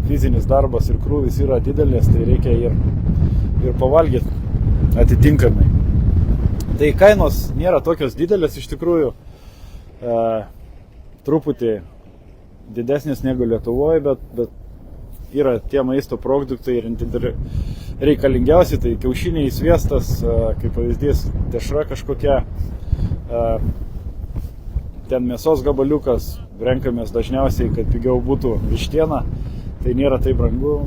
fizinis darbas ir krūvis yra didelis, tai reikia ir pavalgyti atitinkamai. Tai kainos nėra tokios didelės, iš tikrųjų truputį didesnės negu Lietuvoje, bet yra tie maisto produktai ir reikalingiausi, tai kiaušiniai, sviestas, kaip pavyzdys, dešra kažkokia, ten mėsos gabaliukas, renkamės dažniausiai, kad pigiau būtų vištiena, tai nėra taip brangu.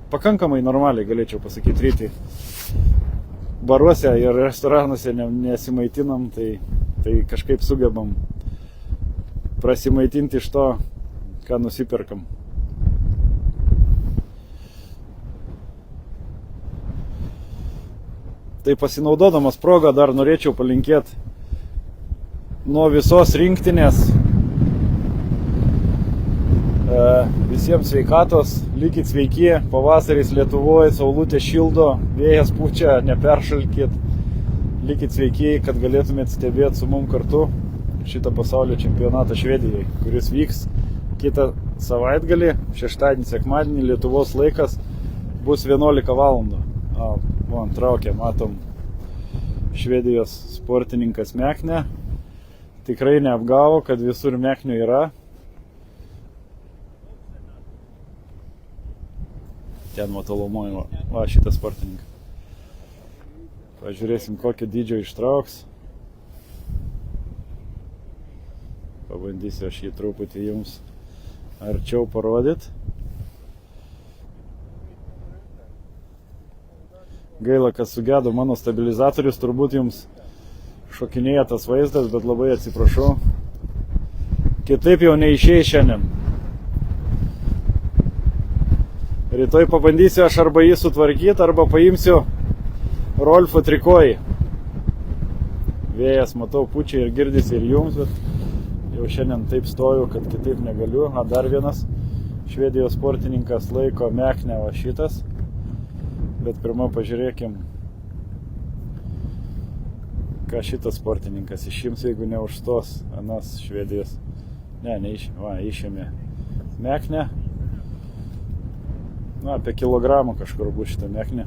Pakankamai normaliai, galėčiau pasakyti, Rytį. Baruose ir restoranuose nesimaitinam, tai kažkaip sugebam prasimaitinti iš to, ką nusiperkam. Tai pasinaudodamas progą dar norėčiau palinkėti nuo visos rinktinės visiems sveikatos, likit sveiki, pavasaris Lietuvoje, saulutė šildo, vėjas pučia, neperšalkit, likit sveiki, kad galėtumėt stebėti su mum kartu šitą pasaulio čempionatą Švedijoje, kuris vyks kitą savaitgalį, šeštadienį, sekmadienį, Lietuvos laikas bus 11 valandų. Von, traukia, matom, Švedijos sportininkas Meknė. Tikrai neapgavo, kad visur Meknių yra. Ten matalomoji, va šitas sportininkas. Pažiūrėsim, kokio dydžio ištrauks. Pabandysiu aš jį truputį jums arčiau parodyti. Gaila, kad sugedo mano stabilizatorius, turbūt jums šokinėja tas vaizdas, bet labai atsiprašau. Kitaip jau neišėjai šiandien. Rytoj pabandysiu aš arba jį sutvarkyti, arba paimsiu Rolfo trikojį. Vėjas, matau, pučia ir girdisi ir jums, bet jau šiandien taip stoju, kad kitaip negaliu. Dar vienas Švedijos sportininkas laiko Meknę, va šitas. Bet pirmą pažiūrėkim, ką šitas sportininkas išims, jeigu neužstos anas Švedijos. Ne, išėmė Meknę. Apie kilogramą kažkur bus šitą Meknę.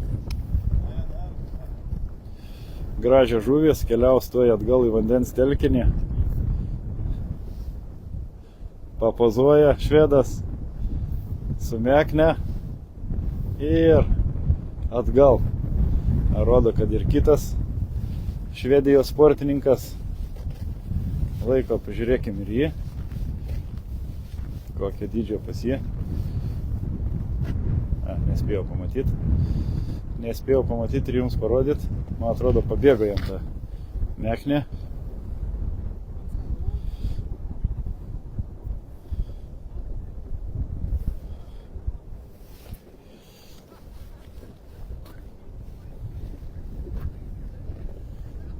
Gražią žuvis, keliaus tuoj atgal į vandens telkinį. Papozuoja švedas su Mekne ir atgal. Rodo, kad ir kitas Švedijos sportininkas laiko, pažiūrėkim ir jį. Kokio dydžio pas jį. Nespėjau pamatyti ir jums parodyti. Man atrodo, pabėgo jam tą Meknę.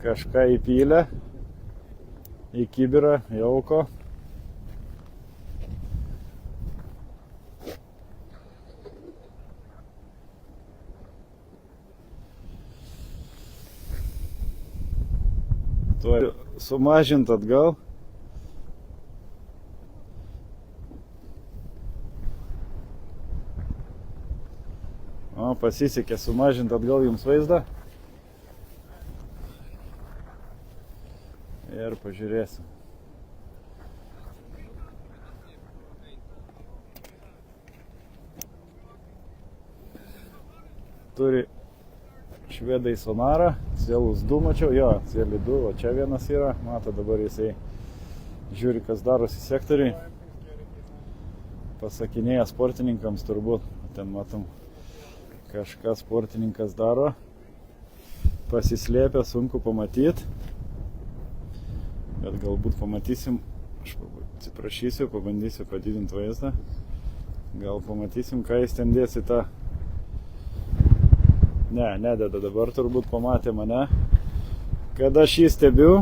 Kažką įpylė į kibirą, jauko. Sumažint atgal. Pasisekė sumažint atgal jums vaizdą. Ir pažiūrėsim. Turi švedai sonarą, Cielus 2 mačiau, jo, Cieli 2, o čia vienas yra, mato dabar jisai žiūri, kas darosi sektoriui, pasakinėja sportininkams turbūt, ten matom, kažką sportininkas daro, pasislėpia, sunku pamatyti, bet galbūt pamatysim, aš atsiprašysiu, pabandysiu padidinti vaizdą, gal pamatysim, ką jis ten dės į tą. Ne, nededa, dabar turbūt pamatė mane, kad aš jį stebiu.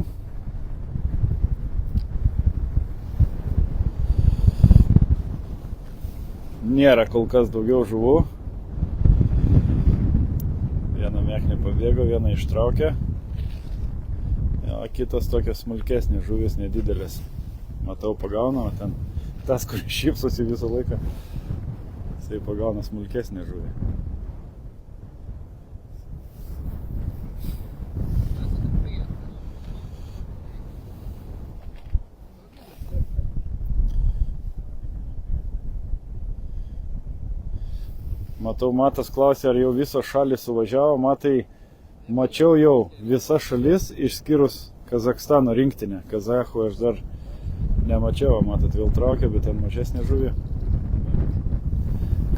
Nėra kol kas daugiau žuvų. Viena Meknė pabėgo, viena ištraukė. O kitos tokios smulkesnės žuvis, nedidelės. Matau, pagauna, o ten tas, kuris šypsosi visą laiką, jisai pagauna smulkesnę žuvį. Matau, Matas klausė, ar jau visos šalys suvažiavo. Matai, mačiau jau visas šalis, išskyrus Kazakstano rinktinę. Kazachų aš dar nemačiau, matot, vėl traukia, bet ten mažesnė žuvė.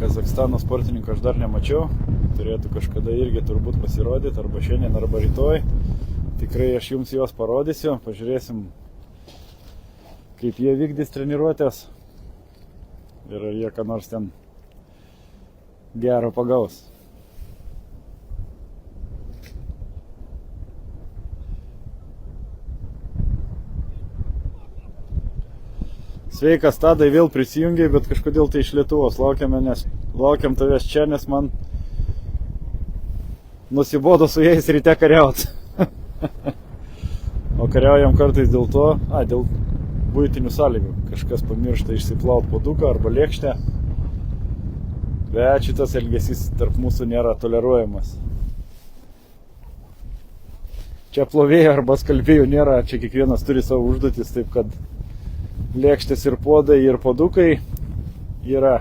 Kazakstano sportininko aš dar nemačiau. Turėtų kažkada irgi turbūt pasirodyti, arba šiandien, arba rytoj. Tikrai aš jums juos parodysiu. Pažiūrėsim, kaip jie vykdys treniruotės. Ir ar jie ką nors ten gero pagaus. Sveikas, Tadai, vėl prisijungiai, bet kažkodėl tai iš Lietuvos laukiam tavęs čia, nes man nusibodo su jais ryte kariaut. O kariaujam kartais dėl to, buitinių sąlygų. Kažkas pamiršta išsiplaut puoduką arba lėkštę. Bet šitas elgesys tarp mūsų nėra toleruojamas. Čia plovėjų arba skalbėjų nėra, čia kiekvienas turi savo užduotis, taip kad lėkštės ir puodai ir puodukai yra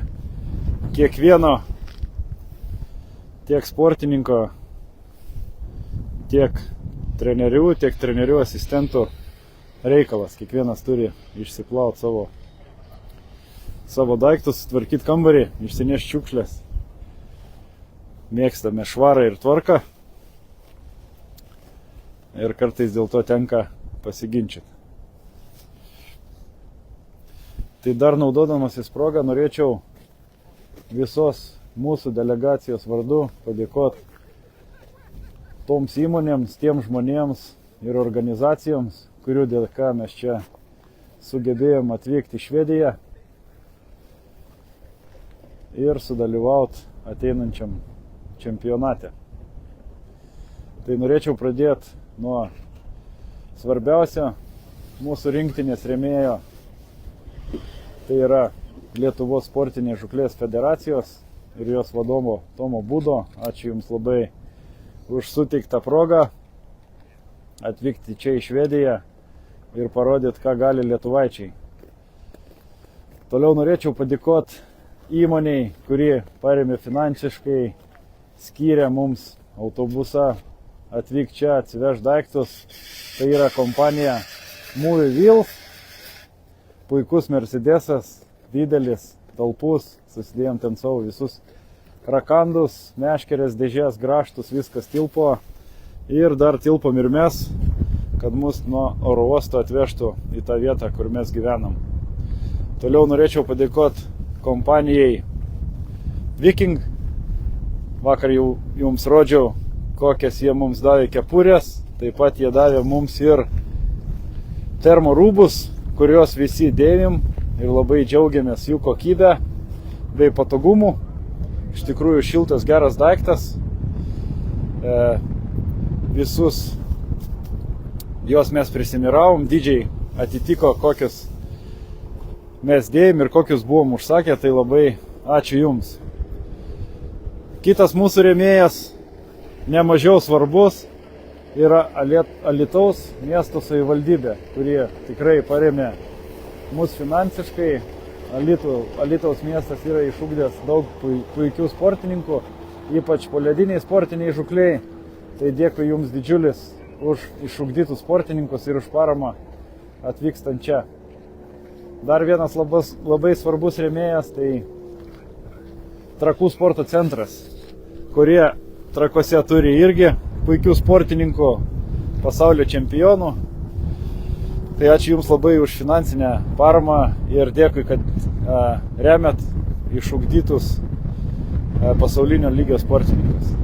kiekvieno, tiek sportininko, tiek trenerių asistentų reikalas. Kiekvienas turi išsiplauti savo daiktus, tvarkyti kambarį, išsinešti šiukšlės. Mėgstame švarą ir tvarką. Ir kartais dėl to tenka pasiginčyti. Tai dar naudodamasis progą norėčiau visos mūsų delegacijos vardu padėkoti toms įmonėms, tiems žmonėms ir organizacijoms, kurių dėka mes čia sugebėjom atvykti į Švediją ir sudalyvauti ateinančiam čempionate. Tai norėčiau pradėti nuo svarbiausio mūsų rinktinės rėmėjo. Tai yra Lietuvos sportinės žūklės federacijos ir jos vadovo Tomo Būdo. Ačiū Jums labai už suteiktą progą atvykti čia į Švediją ir parodyti, ką gali lietuvaičiai. Toliau norėčiau padėkoti įmoniai, kuri parėmė finansiškai, skyrė mums autobusą atvykti čia, atsivežti daiktus. Tai yra kompanija Movie Wheels, puikus Mercedesas, didelis, talpus, susidėjom ten savo visus rakandus, meškerės, dėžės, grąžtus, viskas tilpo. Ir dar tilpom ir mes, kad mus nuo oro uosto atvežtų į tą vietą, kur mes gyvenam. Toliau norėčiau padėkoti kompanijai Viking. Vakar jau jums rodžiau, kokias jie mums davė kepurės. Taip pat jie davė mums ir termo rūbus, kuriuos visi dėvim ir labai džiaugiamės jų kokybę bei patogumu. Iš tikrųjų šiltas, geras daiktas. Visus juos mes prisimiravom, dydžiai atitiko, kokius mes dėjom ir kokius buvom užsakę, tai labai ačiū Jums. Kitas mūsų rėmėjas, nemažiau svarbus, yra Alytaus miesto savivaldybė, kurie tikrai parėmė mus finansiškai. Alytaus miestas yra išugdęs daug puikių sportininkų, ypač polediniai sportiniai žūkliai. Tai dėkui Jums didžiulis už išugdytus sportininkus ir už paramą atvykstant čia. Dar vienas labai svarbus rėmėjas, tai Trakų sporto centras, kurie Trakuose turi irgi puikių sportininkų, pasaulio čempionų. Tai ačiū Jums labai už finansinę paramą ir dėkui, kad remiat išugdytus pasaulinio lygio sportininkus.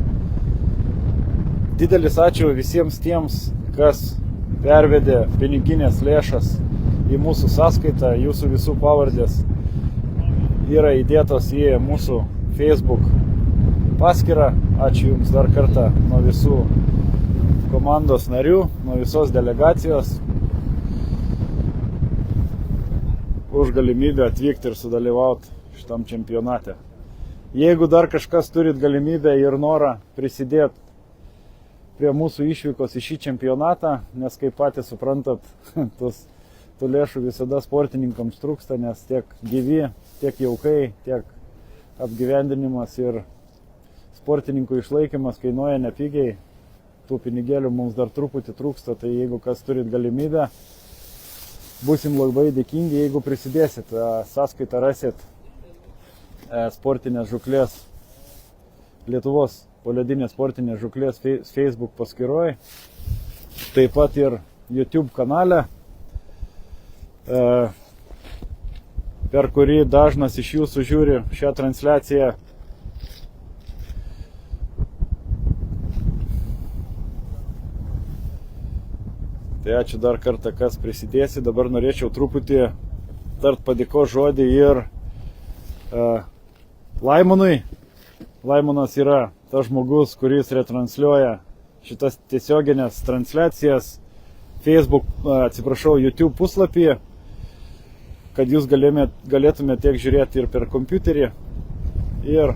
Didelis ačiū visiems tiems, kas pervedė piniginės lėšas į mūsų sąskaitą. Jūsų visų pavardės yra įdėtos į mūsų Facebook paskyrą. Ačiū Jums dar kartą nuo visų komandos narių, nuo visos delegacijos už galimybę atvykti ir sudalyvauti šitam čempionate. Jeigu dar kažkas turit galimybę ir norą prisidėti prie mūsų išvykos į šį čempionatą, nes kaip patys suprantat, tų lėšų visada sportininkams trūksta, nes tiek gyvi, tiek jaukai, tiek apgyvendinimas ir sportininkų išlaikymas kainuoja nepigiai. Tų pinigėlių mums dar truputį trūksta, tai jeigu kas turit galimybę, būsim labai dėkingi, jeigu prisidėsit. Sąskaitą rasit sportinės žūklės, Lietuvos poledinės sportinės žūklės Facebook paskyroj, taip pat ir YouTube kanale, per kurį dažnas iš Jūsų žiūri šią transliaciją. Tai ačiū dar kartą, kas prisidėsi. Dabar norėčiau truputį tart padėkos žodį ir Laimonui. Laimonas yra tas žmogus, kuris retransliuoja šitas tiesioginės transliacijas YouTube puslapyje. kad jūs galėtumėte tiek žiūrėti ir per kompiuterį, ir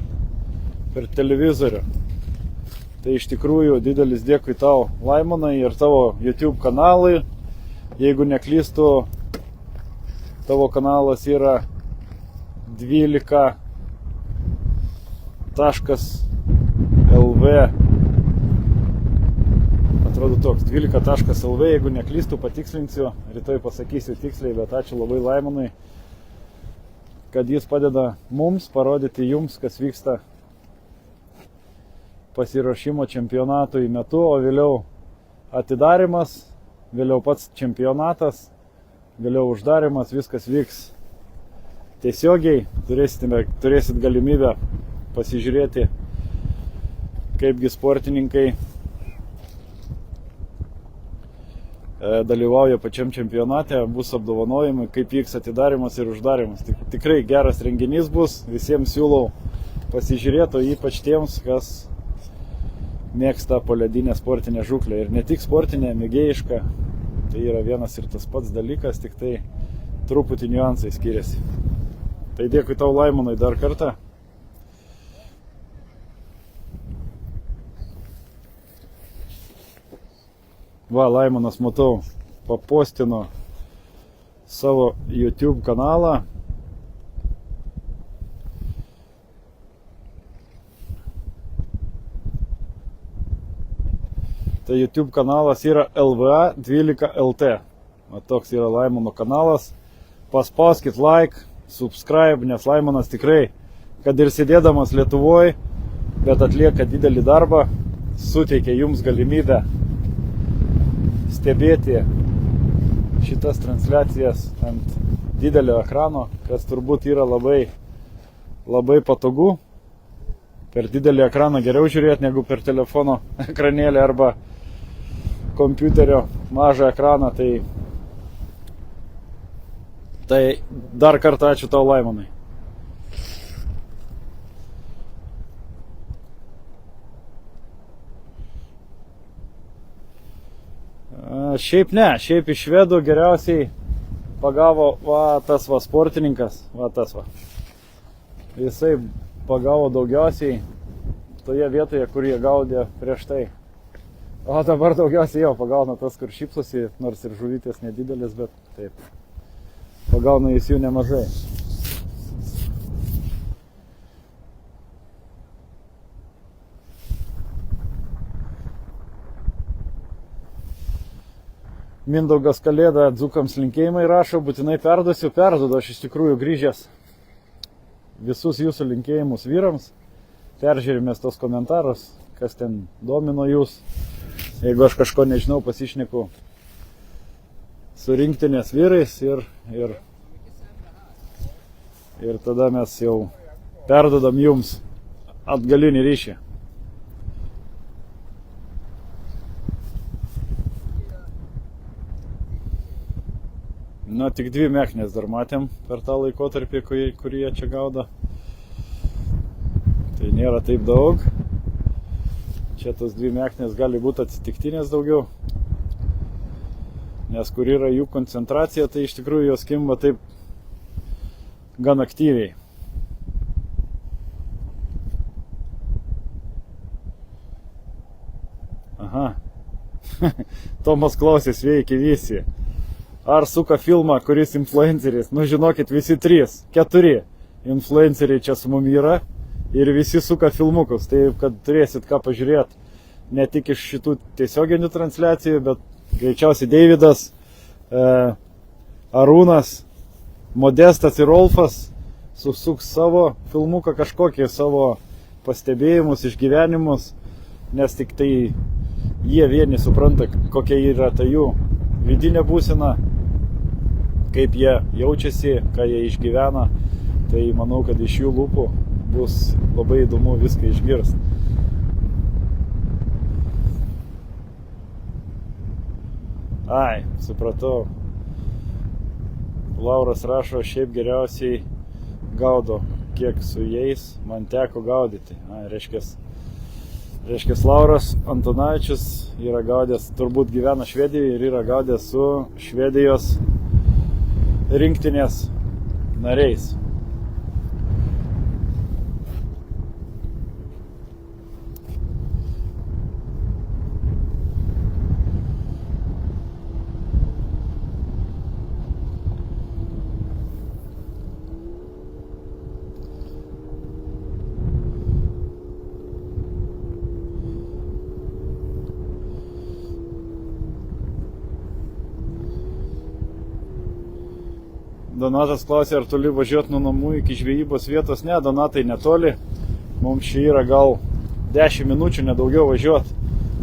per televizorių. Tai iš tikrųjų didelis dėkui tau, Laimonai, ir tavo YouTube kanalui. Jeigu neklystu, tavo kanalas yra 12.lv. Atrodo toks, 12.lv, jeigu neklystu, patikslinsiu, rytoj pasakysiu tiksliai, bet ačiū labai Laimonui, kad jis padeda mums parodyti jums, kas vyksta pasiruošimo čempionatui metu, o vėliau atidarimas, vėliau pats čempionatas, vėliau uždarimas, viskas vyks tiesiogiai, turėsit galimybę pasižiūrėti, kaipgi sportininkai dalyvauja pačiam čempionate, bus apdovanojimai, kaip vyks atidarimas ir uždarimas. Tikrai geras renginys bus, visiems siūlau pasižiūrėti, o ypač tiems, kas mėgsta poledinę sportinę žūklę. Ir ne tik sportinę, mėgėjišką, tai yra vienas ir tas pats dalykas, tik tai truputį niuansai skiriasi. Tai dėkui tau, Laimonai, dar kartą. Va, Laimonas, matau, papostino savo YouTube kanalą. Tai YouTube kanalas yra LVA12LT. Va, toks yra Laimono kanalas. Paspauskit like, subscribe, nes Laimonas tikrai, kad ir sėdėdamas Lietuvoje, bet atlieka didelį darbą, suteikia jums galimybę stebėti šitas transliacijas ant didelio ekrano, kas turbūt yra labai, labai patogu. Per didelį ekraną geriau žiūrėti negu per telefono ekranėlį arba kompiuterio mažą ekraną. Tai dar kartą ačiū tau, Laimonai. Šiaip ne, šiaip iš švedų geriausiai pagavo tas sportininkas, tas. Jisai pagavo daugiausiai toje vietoje, kur jie gaudė prieš tai. O dabar daugiausiai jau pagauna tas, kur šypsosi, nors ir žuvytės nedidelis, bet taip. Pagauna jis jų nemažai. Mindaugas Kalėda dzūkams linkėjimai rašo, būtinai perduodu aš iš tikrųjų grįžęs visus jūsų linkėjimus vyrams. Peržiūrimės tos komentarus, kas ten domino jūs. Jeigu aš kažko nežinau, pasišneku su rinktinės vyrais ir tada mes jau perdodam jums atgalinį ryšį. Na, tik 2 meknės dar matėm per tą laikotarpį, kurį jie čia gaudo. Tai nėra taip daug. Čia tos 2 meknės gali būti atsitiktinės daugiau. Nes kur yra jų koncentracija, tai iš tikrųjų jos kimba taip gan aktyviai. Aha. Tomas klausė, sveiki visi. Ar suka filmą, kuris influenceris? Nu, žinokit, visi 4 influenceriai čia su mum yra ir visi suka filmukus. Tai kad turėsit ką pažiūrėti ne tik iš šitų tiesioginių transliacijų, bet greičiausiai Deividas, Arūnas, Modestas ir Rolfas susuks savo filmuką kažkokį, savo pastebėjimus, išgyvenimus, nes tik tai jie vieni supranta, kokia yra ta jų vidinė būsena, kaip jie jaučiasi, ką jie išgyvena. Tai manau, kad iš jų lūpų bus labai įdomu viską išgirsti. Ai, supratau. Lauras rašo, šiaip geriausiai gaudo, kiek su jais man teko gaudyti. Ai, reiškia Lauras Antonavičius yra gaudęs, turbūt gyvena Švedijoje ir yra gaudęs su Švedijos rinktinės nariais. Donatas klausė, ar toli važiuoti nuo namų iki žvejybos vietos. Ne, Donatai, netoli. Mums čia yra gal 10 minučių, nedaugiau važiuoti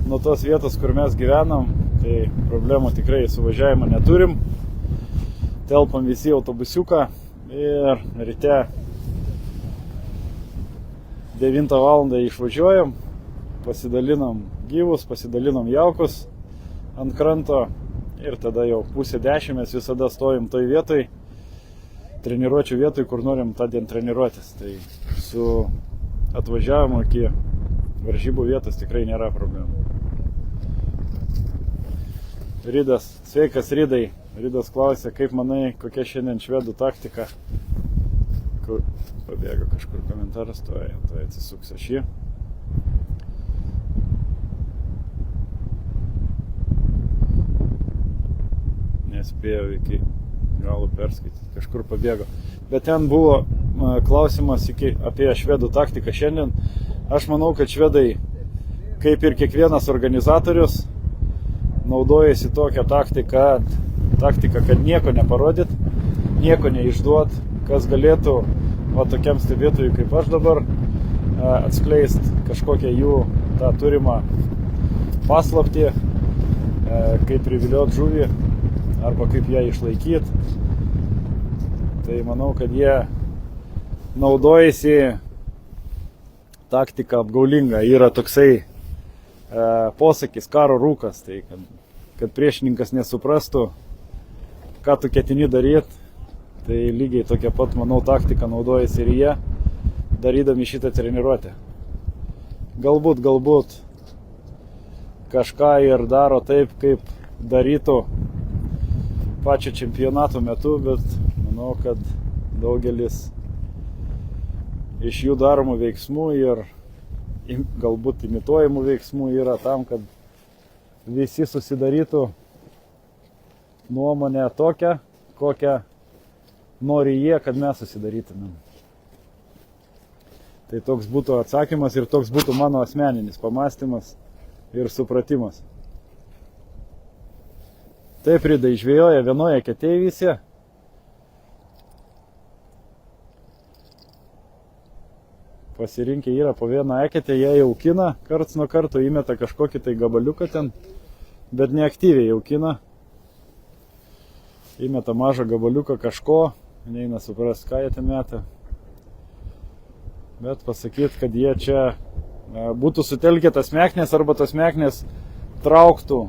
nuo tos vietos, kur mes gyvenam. Tai problemų tikrai su važiavimu neturim. Telpam visi autobusiuką ir ryte 9 valandą išvažiuojam. Pasidalinam gyvus, pasidalinam jaukus ant kranto ir tada jau 9:30 mes visada stovim toj vietoj, treniruočių vietoj, kur norim tą dieną treniruotis. Tai su atvažiavimu iki varžybų vietos tikrai nėra problemų. Rydas, sveikas Rydai. Rydas klausė, kaip manai, kokia šiandien švedų taktika. Kur pabėgo kažkur komentaras, to atsisuks aš jį. Nespėjau iki galo perskaityti, kažkur pabėgo. Bet ten buvo klausimas apie švedų taktiką šiandien. Aš manau, kad švedai, kaip ir kiekvienas organizatorius, naudojasi tokią taktiką, kad nieko neparodyt, nieko neišduot, kas galėtų, tokiam stebėtojui kaip aš dabar, atskleist kažkokią jų tą turimą paslaptį, kaip priviliot žuvį arba kaip ją išlaikyti. Tai manau, kad jie naudojasi taktika apgaulinga. Yra toksai posakis, karo rūkas, tai kad priešininkas nesuprastų, ką tu ketini daryti. Tai lygiai tokia pat, manau, taktika naudojasi ir jie, darydami šitą treniruotę. Galbūt kažką ir daro taip, kaip darytų pačio čempionato metu, bet manau, kad daugelis iš jų daromų veiksmų ir galbūt imituojamų veiksmų yra tam, kad visi susidarytų nuomonę tokią, kokią nori jie, kad mes susidarytumėm. Tai toks būtų atsakymas ir toks būtų mano asmeninis pamąstymas ir supratimas. Taip, Rydai, žvejoja vienoje eketėje visi. Pasirinkę yra po vieną eketę, jie jaukina, karts nuo karto įmeta kažkokį tai gabaliuką ten, bet neaktyviai jaukina. Įmeta mažą gabaliuką kažko, neina suprast, ką jie ten meta. Bet pasakyti, kad jie čia būtų sutelkę tas meknės arba tas meknės trauktų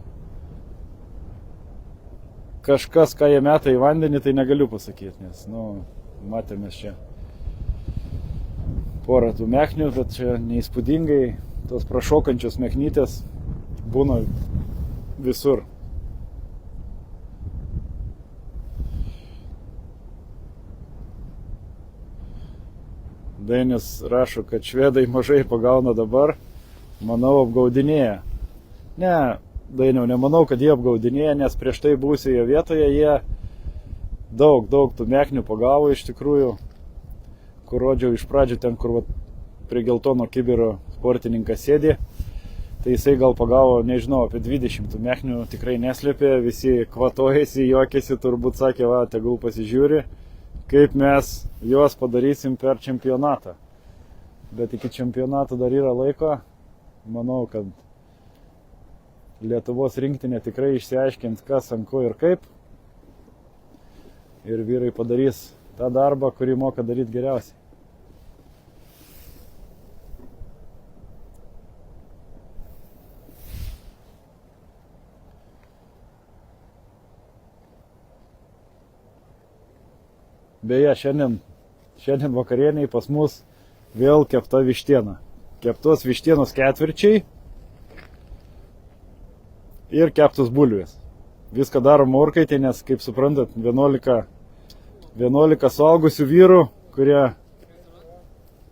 kažkas, ką jie meta į vandenį, tai negaliu pasakyti, nes, matėme čia porą tų meknių, bet čia neįspūdingai, tos prašokančios meknytės būna visur. Dainis rašo, kad švedai mažai pagauna dabar, manau, apgaudinėja. Ne, Dainiau, nemanau, kad jie apgaudinėja, nes prieš tai buvusioje vietoje jie daug tų meknių pagavo iš tikrųjų, kur rodžiau iš pradžių ten, kur prie geltono kibiro sportininkas sėdi, tai jisai gal pagavo, nežinau, apie 20 meknių, tikrai neslėpė, visi kvatojasi, juokėsi, turbūt sakė, tegul pasižiūri, kaip mes juos padarysim per čempionatą. Bet iki čempionato dar yra laiko, manau, kad Lietuvos rinktinė tikrai išsiaiškins, kas, ant ko ir kaip. Ir vyrai padarys tą darbą, kurį moka daryti geriausiai. Beje, šiandien vakarieniai pas mus vėl kepta vištiena. Keptos vištienos ketvirčiai ir keptos bulvės. Viską darom orkaitė, nes, kaip suprantat, 11 11 suaugusių vyrų, kurie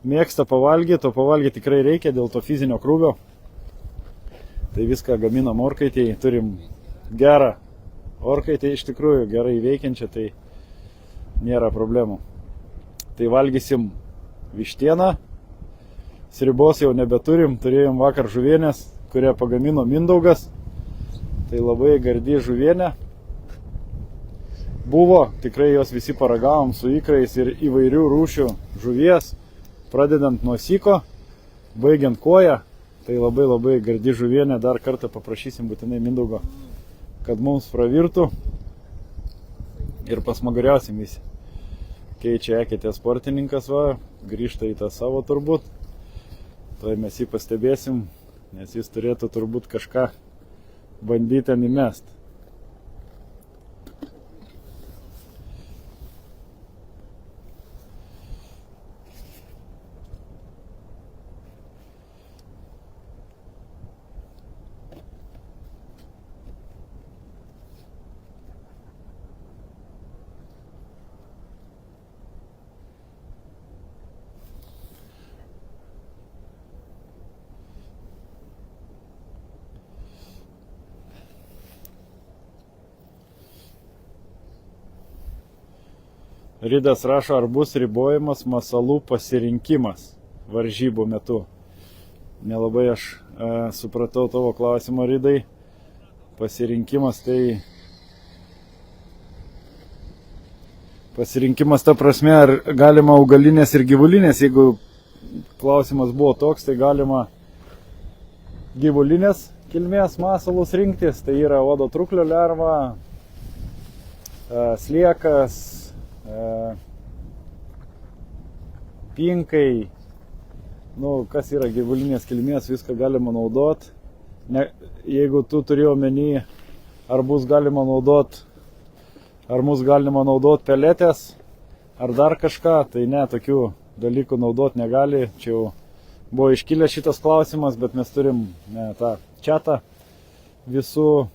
mėgsta pavalgyti, o pavalgyti tikrai reikia dėl to fizinio krūvio. Tai viską gaminam orkaitėje, turim gerą orkaitę iš tikrųjų, gerai veikiančią, tai nėra problemų. Tai valgysim vištieną, sriubos jau nebeturim, turėjom vakar žuvienės, kurią pagamino Mindaugas, tai labai gardi žuvienė. Buvo, tikrai jos visi paragavom su ikrais ir įvairių rūšių žuvies, pradedant nuo syko, baigiant koją. Tai labai gardi žuvienė, dar kartą paprašysim būtinai Mindaugo, kad mums pravirtų ir pasmaguriausim visi. Keičia eketė sportininkas, va, grįžta į tą savo turbūt, tai mes jį pastebėsim, nes jis turėtų turbūt kažką bandyti ten įmest. Ridas rašo, ar bus ribojamas masalų pasirinkimas varžybų metu. Nelabai aš supratau tavo klausimo, Ridai. Pasirinkimas tai... Pasirinkimas ta prasme, ar galima augalinės ir gyvulinės. Jeigu klausimas buvo toks, tai galima gyvulinės kilmės masalus rinktis. Tai yra odo truklio lerva, sliekas, pinkai, kas yra gyvulinės kilmės, viską galima naudot. Jeigu tu turi omeny, ar mus galima naudot peletės, ar dar kažką, tai ne, tokių dalykų naudot negali. Čia jau buvo iškilęs šitas klausimas, bet mes turim tą čatą visų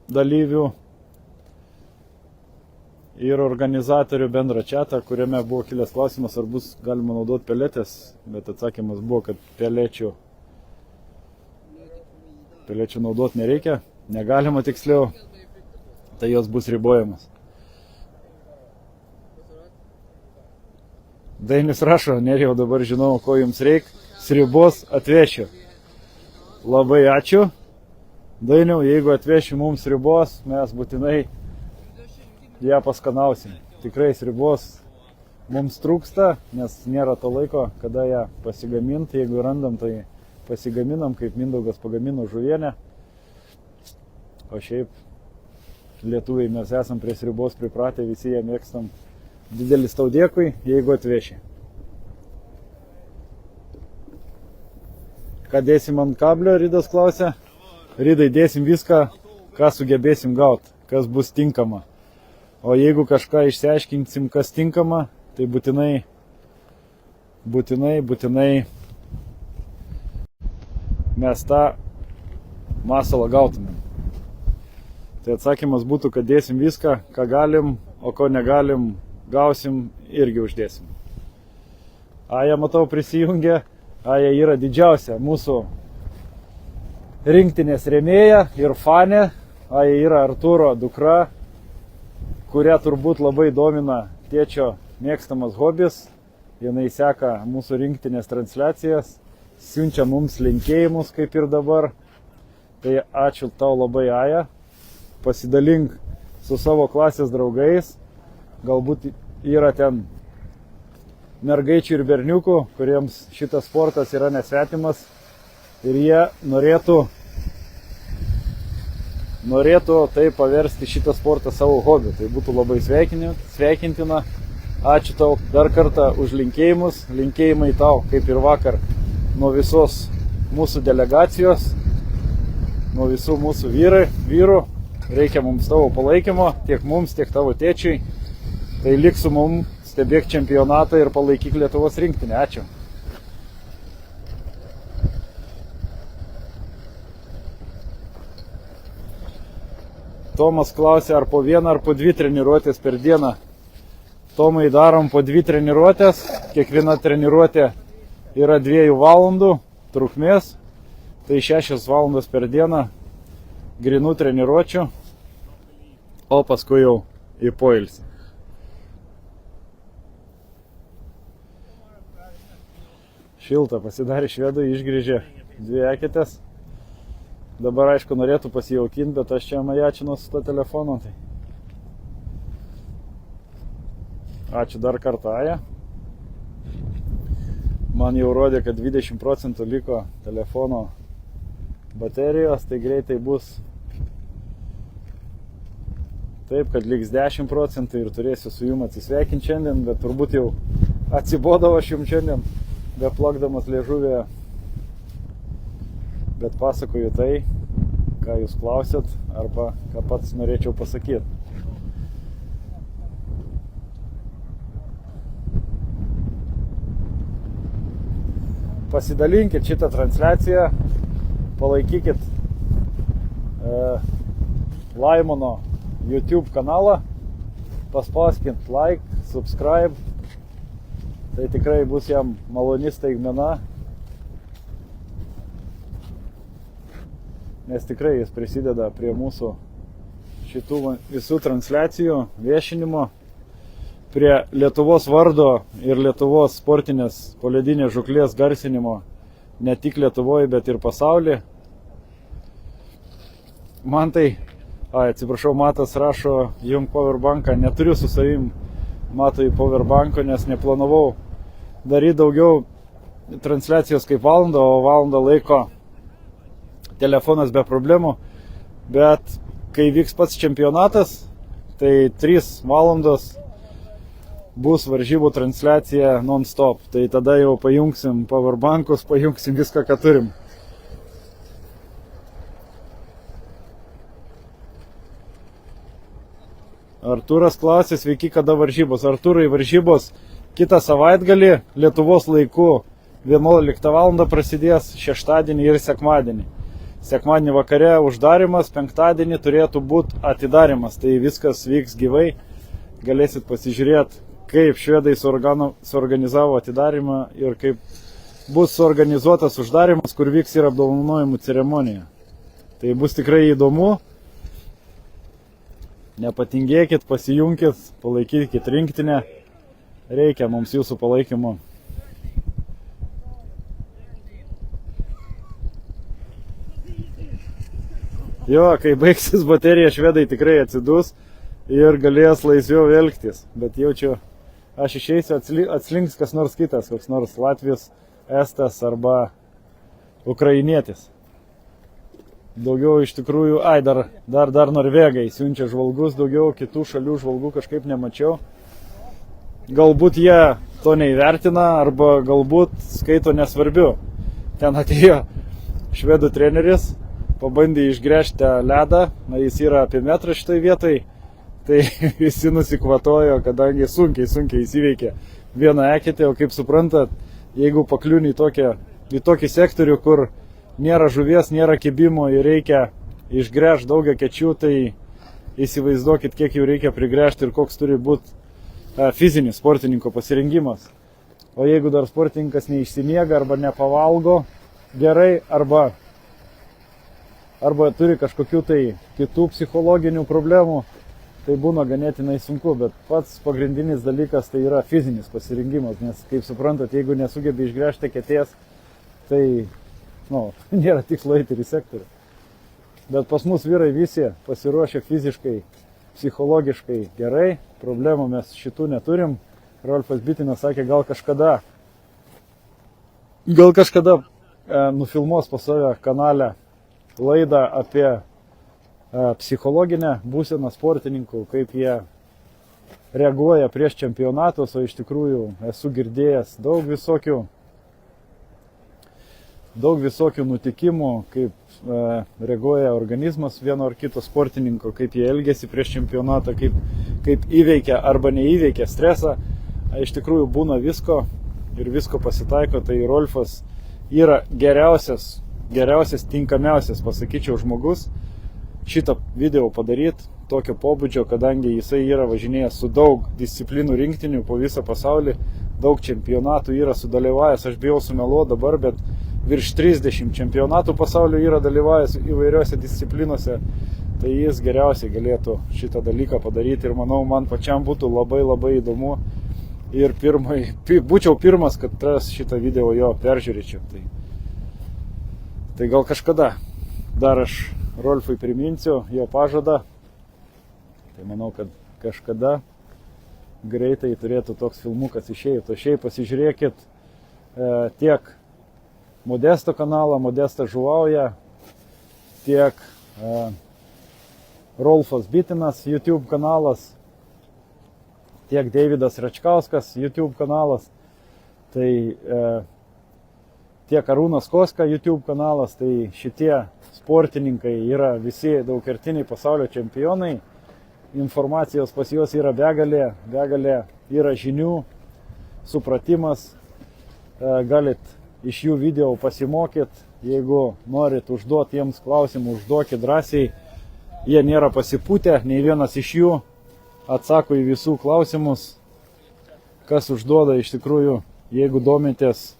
dalyvių ir organizatorių bendrą čatą, kuriame buvo kilęs klausimas, ar bus galima naudoti peletės, bet atsakymas buvo, kad pelečių naudoti nereikia, negalima tiksliau, tai jos bus ribojamas. Dainis rašo, Nerijau, dabar žinau, ko jums reikia, sriubos atvešiu. Labai ačiū. Dainiau, jeigu atveši mums sriubos, mes būtinai ją paskanausim. Tikrai sriubos mums trūksta, nes nėra to laiko, kada ją pasigaminti. Jeigu randam, tai pasigaminam, kaip Mindaugas pagamino žuvienę. O šiaip lietuviai mes esam prie sriubos pripratę, visi ją mėgstam. Didelis tau dėkui, jeigu atveši. Ką dėsim ant kablio, Ridas klausia. Ridai, dėsim viską, ką sugebėsim gauti, kas bus tinkama. O jeigu kažką išsiaiškinsim, kas tinkama, tai būtinai mes tą masalą gautumėm. Tai atsakymas būtų, kad dėsim viską, ką galim, o ko negalim, gausim, irgi uždėsim. Aja, matau, prisijungė. Aja yra didžiausia mūsų rinktinės rėmėja ir fanė. Aja yra Artūro dukra, kurią turbūt labai domina tėčio mėgstamas hobis. Jinai seka mūsų rinktinės transliacijas, siunčia mums linkėjimus, kaip ir dabar. Tai ačiū tau labai, Aja. Pasidalink su savo klasės draugais. Galbūt yra ten mergaičių ir berniukų, kuriems šitas sportas yra nesvetimas ir jie norėtų tai paversti šitą sportą savo hobiu. Tai būtų labai sveikintina. Ačiū tau dar kartą už linkėjimus. Linkėjimai tau, kaip ir vakar, nuo visos mūsų delegacijos, nuo visų mūsų vyrų. Reikia mums tavo palaikymo, tiek mums, tiek tavo tėčiui. Tai lik su mum, stebėk čempionatą ir palaikyk Lietuvos rinktinę. Ačiū. Tomas klausė, ar po vieną ar po 2 treniruotės per dieną. Tomai darom po 2 treniruotės. Kiekviena treniruotė yra 2 valandų trukmės. Tai 6 valandos per dieną grinų treniruočių, o paskui jau į poilsį. Šilta pasidarė švedui, išgrįžė 2 eketės. Dabar aišku norėtų pasijaukinti, bet aš čia majačinu su to telefonu. Tai. Ačiū dar kartą Aja. Man jau rodė, kad 20% liko telefono baterijos, tai greitai bus taip, kad liks 10% ir turėsiu su jum atsisveikinti šiandien, bet turbūt jau atsibodavo aš jum šiandien, beplakdamas liežuvėje. Bet pasakoju tai, ką jūs klausėt, arba ką pats norėčiau pasakyti. Pasidalinkit šitą transliaciją, palaikykit Laimono YouTube kanalą, paspauskit like, subscribe, tai tikrai bus jam maloni staigmena, nes tikrai jis prisideda prie mūsų šitų visų transliacijų viešinimo, prie Lietuvos vardo ir Lietuvos sportinės poledinės žūklės garsinimo ne tik Lietuvoje, bet ir pasaulyje. Man tai, atsiprašau, Matas rašo, jung powerbanką, neturiu su savim Matui powerbanko, nes neplanavau daryti daugiau transliacijos kaip valandą, o valandą laiko telefonas be problemų, bet kai vyks pats čempionatas, tai 3 valandos bus varžybų transliacija non-stop, tai tada jau pajungsim powerbankus, pajungsim viską, ką turim. Artūras klausė, sveiki, kada varžybos. Artūrai, varžybos kitą savaitgalį Lietuvos laiku 11 val. Prasidės šeštadienį ir sekmadienį. Sekmadienį vakare uždarimas, penktadienį turėtų būti atidarimas. Tai viskas vyks gyvai. Galėsit pasižiūrėti, kaip švedai suorganizavo atidarimą ir kaip bus suorganizuotas uždarimas, kur vyks ir apdovanojimų ceremonija. Tai bus tikrai įdomu. Nepatingėkit, pasijunkit, palaikykit rinktinę. Reikia mums jūsų palaikymo. Jo, kai baigsis baterija, švedai tikrai atsidus ir galės laisviau elgtis. Bet jaučiu, aš išeisiu, atslinks kas nors kitas, koks nors Latvijos, Estas arba Ukrainietis. Daugiau iš tikrųjų, dar Norvegai siunčia žvalgus, daugiau kitų šalių žvalgų kažkaip nemačiau. Galbūt jie to neįvertina, arba galbūt skaito nesvarbiu. Ten atėjo švedų treneris, pabandė išgręžti ledą, jis yra apie metrą šitai vietai, tai visi nusikvatojo, kadangi sunkiai įsiveikė vieną eketę, o kaip suprantat, jeigu pakliūni į tokį sektorių, kur nėra žuvies, nėra kibimo ir reikia išgręžti daug ekečių, tai įsivaizduokit, kiek jų reikia prigręžti ir koks turi būti fizinis sportininko pasirengimas. O jeigu dar sportininkas neišsimiega arba nepavalgo gerai, arba turi kažkokių tai kitų psichologinių problemų, tai būna ganėtinai sunku, bet pats pagrindinis dalykas tai yra fizinis pasirengimas, nes, kaip suprantat, jeigu nesugebi išgręžti eketės, tai nėra tikslo eiti į sektorių. Bet pas mus vyrai visi pasiruošę fiziškai, psichologiškai gerai, problemų mes šitų neturim. Rolfas Bitinas sakė, gal kažkada nufilmuos pas save kanale laidą apie psichologinę būseną sportininkų, kaip jie reaguoja prieš čempionatus, o iš tikrųjų esu girdėjęs daug visokių nutikimų, kaip reaguoja organizmas vieno ar kito sportininko, kaip jie elgesi prieš čempionatą, kaip įveikia arba neįveikia stresą. Iš tikrųjų būna visko ir visko pasitaiko, tai Rolfas yra geriausias, tinkamiausias, pasakyčiau, žmogus šitą video padaryti, tokio pobūdžio, kadangi jisai yra važinėjęs su daug disciplinų rinktinių po visą pasaulį, daug čempionatų yra sudalyvavęs, aš bijau sumeluoti dabar, bet virš 30 čempionatų pasaulio yra dalyvavęs įvairiose disciplinose, tai jis geriausiai galėtų šitą dalyką padaryti ir manau, man pačiam būtų labai labai įdomu ir būčiau pirmas, kad šitą video jo peržiūrėčiau. Tai gal kažkada dar aš Rolfui priminsiu jo pažadą. Tai manau, kad kažkada greitai turėtų toks filmukas išėjti. O šiaip pasižiūrėkit tiek Modesto kanalą, Modestas žuvauja, tiek Rolfas Bitinas YouTube kanalas, tiek Deividas Račkauskas YouTube kanalas, tai tiek Arūnas Koska YouTube kanalas, tai šitie sportininkai yra visi daugkartiniai pasaulio čempionai. Informacijos pas juos yra begalė yra žinių, supratimas, galit iš jų video pasimokyt, jeigu norit užduoti jiems klausimų, užduokit drąsiai, jie nėra pasipūtę, nei vienas iš jų atsako į visų klausimus, kas užduoda iš tikrųjų, jeigu domitės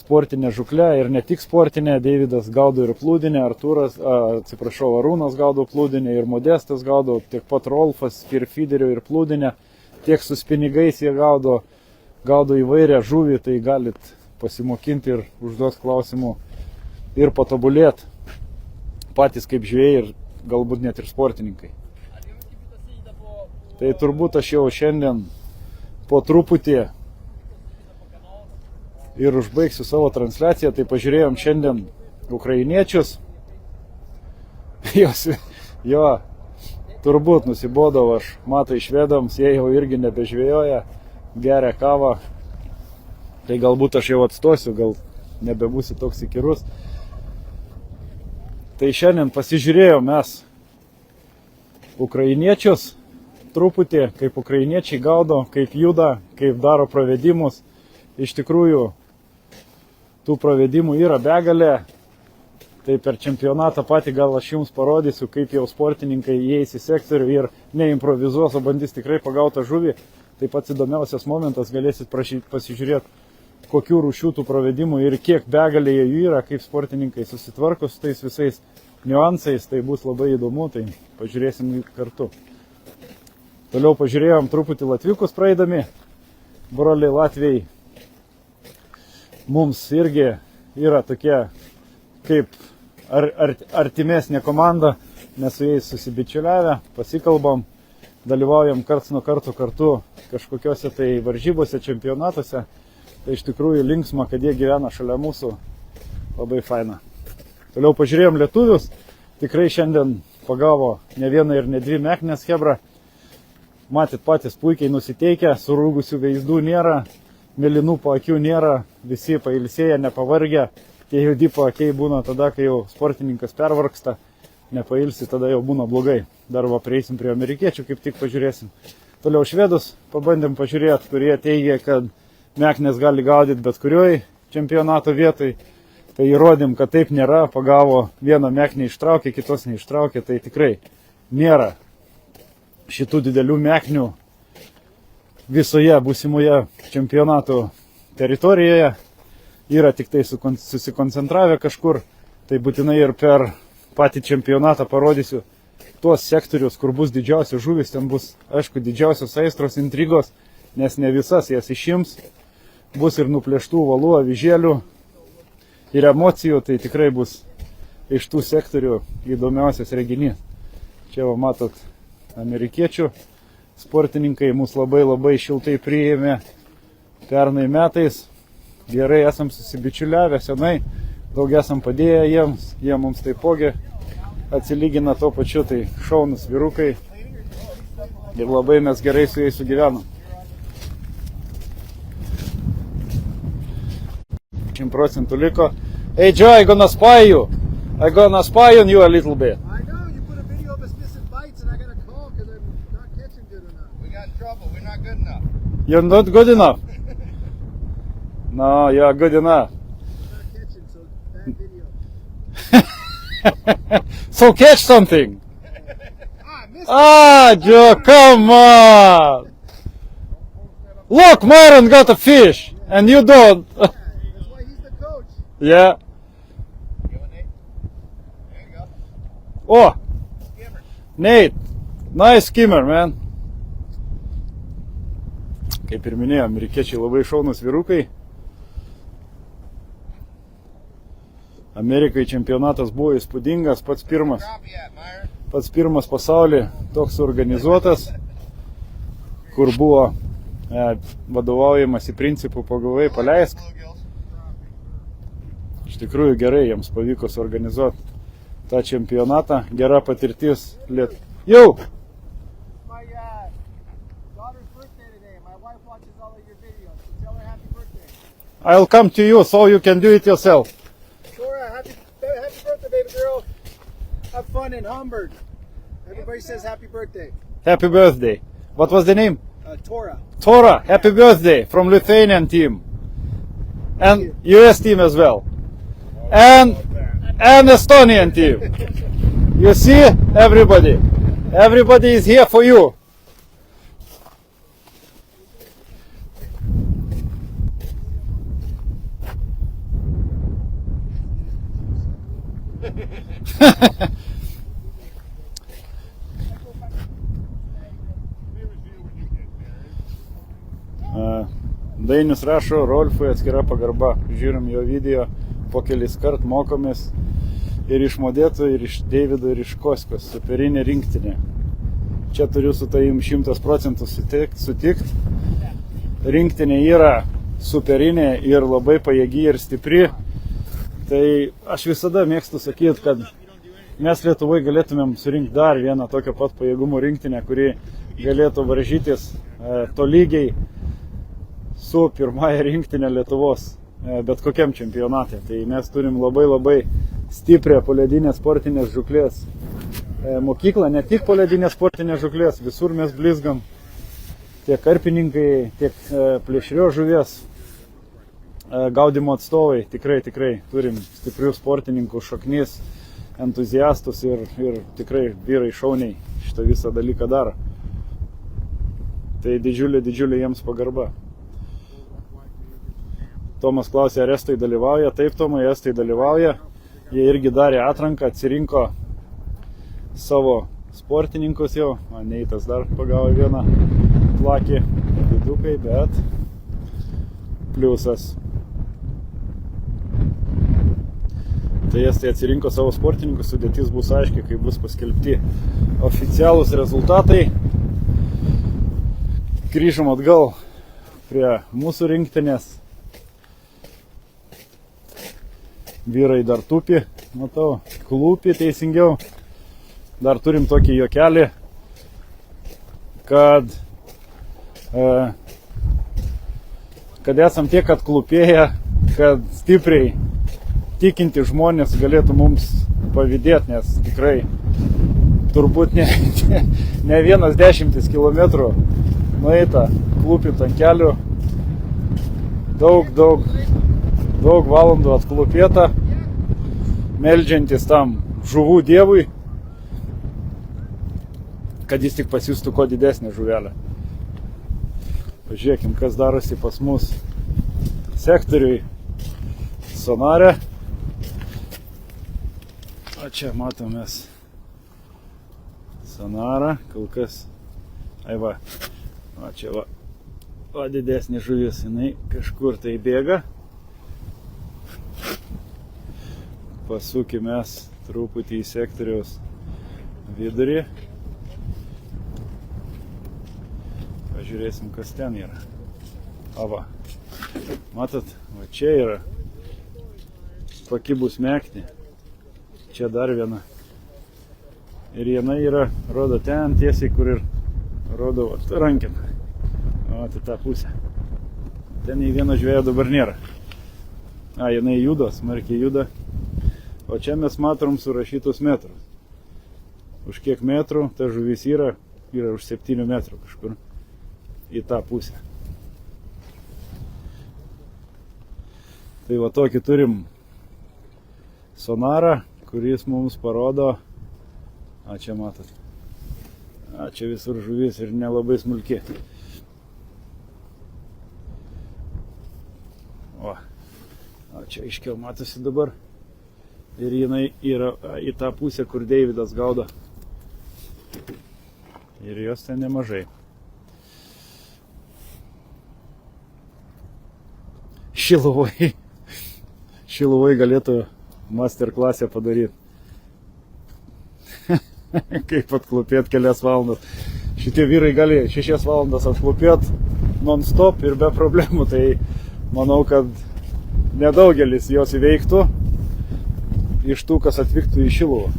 sportinė žuklė ir ne tik sportinė, Deividas gaudo ir plūdinę, Arūnas gaudo plūdinę ir Modestas gaudo, tiek pat Rolfas ir feederio ir plūdinę, tiek su pinigais jie gaudo įvairią žuvį, tai galit pasimokinti ir užduoti klausimų ir patobulėti patys kaip žvejai ir galbūt net ir sportininkai. Tai turbūt aš jau šiandien po truputį ir užbaigsiu savo transliaciją, tai pažiūrėjom šiandien ukrainiečius. Jo, turbūt nusibodau aš, matai švedams, jie jau irgi nebežvėjoja, geria kavą. Tai galbūt aš jau atstosiu, gal nebebūsiu toks įkyrus. Tai šiandien pasižiūrėjom mes ukrainiečius truputį, kaip ukrainiečiai gaudo, kaip juda, kaip daro pravedimus. Iš tikrųjų, tų pravedimų yra begalė, tai per čempionatą patį gal aš jums parodysiu, kaip jau sportininkai įeis į sektorių ir neimprovizuos, o bandys tikrai pagautą žuvį. Tai pats įdomiausias momentas, galėsit pasižiūrėti, kokių rūšių tų pravedimų ir kiek begalėje jų yra, kaip sportininkai susitvarko su tais visais niuansais, tai bus labai įdomu, tai pažiūrėsim kartu. Toliau pažiūrėjom truputį latviukus praeidami, broliai latviai. Mums irgi yra tokie kaip artimesnė komanda, mes su jais susibičiuliavę, pasikalbam, dalyvaujam karts nuo karto kartu kažkokiuose tai varžybose, čempionatuose. Tai iš tikrųjų linksma, kad jie gyvena šalia mūsų, labai faina. Toliau pažiūrėjom lietuvius, tikrai šiandien pagavo ne vieną ir ne dvi meknes chebra. Matyt patys puikiai nusiteikę, surūgusių veizdų nėra. Mėlynų paakių nėra, visi pailsėję, nepavargę. Tie juodi paakiai būna tada, kai jau sportininkas pervargsta, nepailsi, tada jau būna blogai. Dar va prieisim prie amerikiečių, kaip tik pažiūrėsim. Toliau švedus pabandėm pažiūrėti, kurie teigia, kad meknės gali gaudyti bet kurioj čempionato vietoj. Tai įrodėm, kad taip nėra, pagavo vieną meknę ištraukė, kitos neištraukė, tai tikrai nėra šitų didelių meknių visoje būsimoje čempionato teritorijoje, yra tik tai susikoncentravę kažkur, tai būtinai ir per patį čempionatą parodysiu tuos sektorius, kur bus didžiausios žuvis, ten bus, aišku, didžiausios aistros, intrigos, nes ne visas jas išims, bus ir nuplėštų valų, avižėlių ir emocijų, tai tikrai bus iš tų sektorių įdomiausias reginys. Čia va matot, amerikiečių sportininkai mus labai šiltai priėmė pernai metais, gerai esam susibičiuliavę senai, daug esam padėję jiems, jie mums taipogi atsilygina to pačiu, tai šaunus vyrukai ir labai mes gerai su jais sugyvenom. 100% liko. Hey Joe, I gonna spy you on you a little bit. I know, you put a video of us missing bites and I got a call because I'm not catching good enough. We got in trouble. We're not good enough. You're not good enough? No, you are good enough. I'm not catching, so bad video. to catch something. I missed Ah, Joe, come on. Look, Myron got a fish, and you don't. That's why he's the coach. Yeah. You and Nate. There you go. Oh, Skimmer. Nate, nice skimmer, man. Kaip ir minėjau, amerikiečiai labai šaunus vyrukai. Amerikai čempionatas buvo įspūdingas, pats pirmas pasaulyje toks organizuotas, kur buvo vadovaujamas į principų pagavai paleisk. Iš tikrųjų gerai jiems pavyko suorganizuoti tą čempionatą, gera patirtis. Jau! My daughter's birthday today. My wife watches all of your videos. So tell her happy birthday. I'll come to you so you can do it yourself. Tora, happy birthday, baby girl. Have fun in Hamburg. Everybody says happy birthday. Happy birthday. What was the name? Tora. Tora, happy birthday from Lithuanian team. And US team as well. And Estonian team. You see, everybody is here for you. Dainius rašo, Rolfui atskira pagarba. Žiūrim jo video, po kelis kart mokomės ir iš Modėto, ir iš Deivido, ir iš Koskos. Superinė rinktinė. Čia turiu su tavim 100% sutikt. Rinktinė yra superinė ir labai pajėgi ir stipri. Tai aš visada mėgstu sakyti, kad mes Lietuvoje galėtumėm surinkti dar vieną tokio pat pajėgumo rinktinę, kuri galėtų varžytis tolygiai su pirmąja rinktinė Lietuvos bet kokiam čempionate. Tai mes turim labai stiprią poledinės sportinės žuklės mokyklą, ne tik poledinės sportinės žuklės, visur mes blizgam, tiek karpininkai, tiek plėšrio žuvies gaudimo atstovai. Tikrai turim stiprių sportininkų, šaknis, entuziastus ir tikrai vyrai šauniai šitą visą dalyką daro. Tai didžiulė jiems pagarba. Tomas klausė, ar estai dalyvauja. Taip, Tomai, estai dalyvauja. Jie irgi darė atranką, atsirinko savo sportininkus jau. Neitas dar pagavo vieną plakį vidukai, bet pliusas. Tai estai atsirinko savo sportininkus, sudėtis bus aiškiai, kai bus paskelbti oficialūs rezultatai. Grįžom atgal prie mūsų rinktinės. Vyrai dar tupi, matau, klūpi teisingiau. Dar turim tokį juokelį, kad esam tiek atklūpėję, kad stipriai tikinti žmonės galėtų mums pavydėti, nes tikrai turbūt ne vienas 10 kilometrų nueita klūpint ant kelių, daug valandų atklūpėta, meldžiantis tam žuvų dievui, kad jis tik pasiųstų kuo didesnę žuvelę. Pažiūrėkim, kas darosi pas mus sektoriui Sonare. O čia matomės Sonarą, kol kas, va, čia va didesnė žuvis, jinai kažkur tai bėga. Pasukime truputį į sektoriaus vidurį. Pažiūrėsim, kas ten yra. Va. Matot, va čia yra pakibus meknė. Čia dar viena. Ir jinai yra, rodo ten tiesiai, kur ir rodo rankiną. O, tai tą pusę. Ten nei vieno žvėjo dabar nėra. Jinai juda, smarkiai juda. O čia mes matom surašytus metrus. Už kiek metrų ta žuvis yra už 7 metrų kažkur į tą pusę. Tai va tokį turim sonarą, kuris mums parodo A čia matot. A čia visur žuvis ir nelabai smulki. O. A čia aiškiau matosi dabar. Ir jinai yra į tą pusę, kur Deividas gaudo. Ir jos ten nemažai. Šiluvoj galėtų master klasę padaryti. Kaip atklupėti kelias valandas. Šitie vyrai gali 6 valandas atklupėti non-stop ir be problemų. Tai manau, kad nedaugelis jos įveiktų iš tų, kas atvyktų į Šiluvą.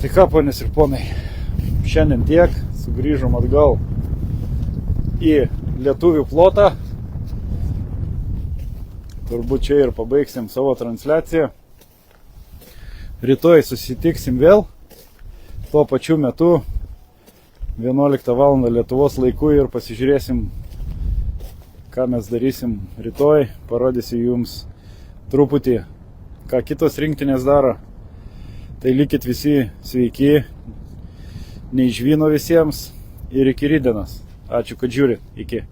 Tai ką, ponės ir ponai, šiandien tiek, sugrįžom atgal į lietuvių plotą. Turbūt čia ir pabaigsim savo transliaciją. Rytoj susitiksim vėl, tuo pačiu metu, 11 val. Lietuvos laiku ir pasižiūrėsim, ką mes darysim rytoj. Parodysiu jums truputį, ką kitos rinktinės daro. Tai likit visi sveiki, neišvyno visiems ir iki rytdienos. Ačiū, kad žiūrit. Iki.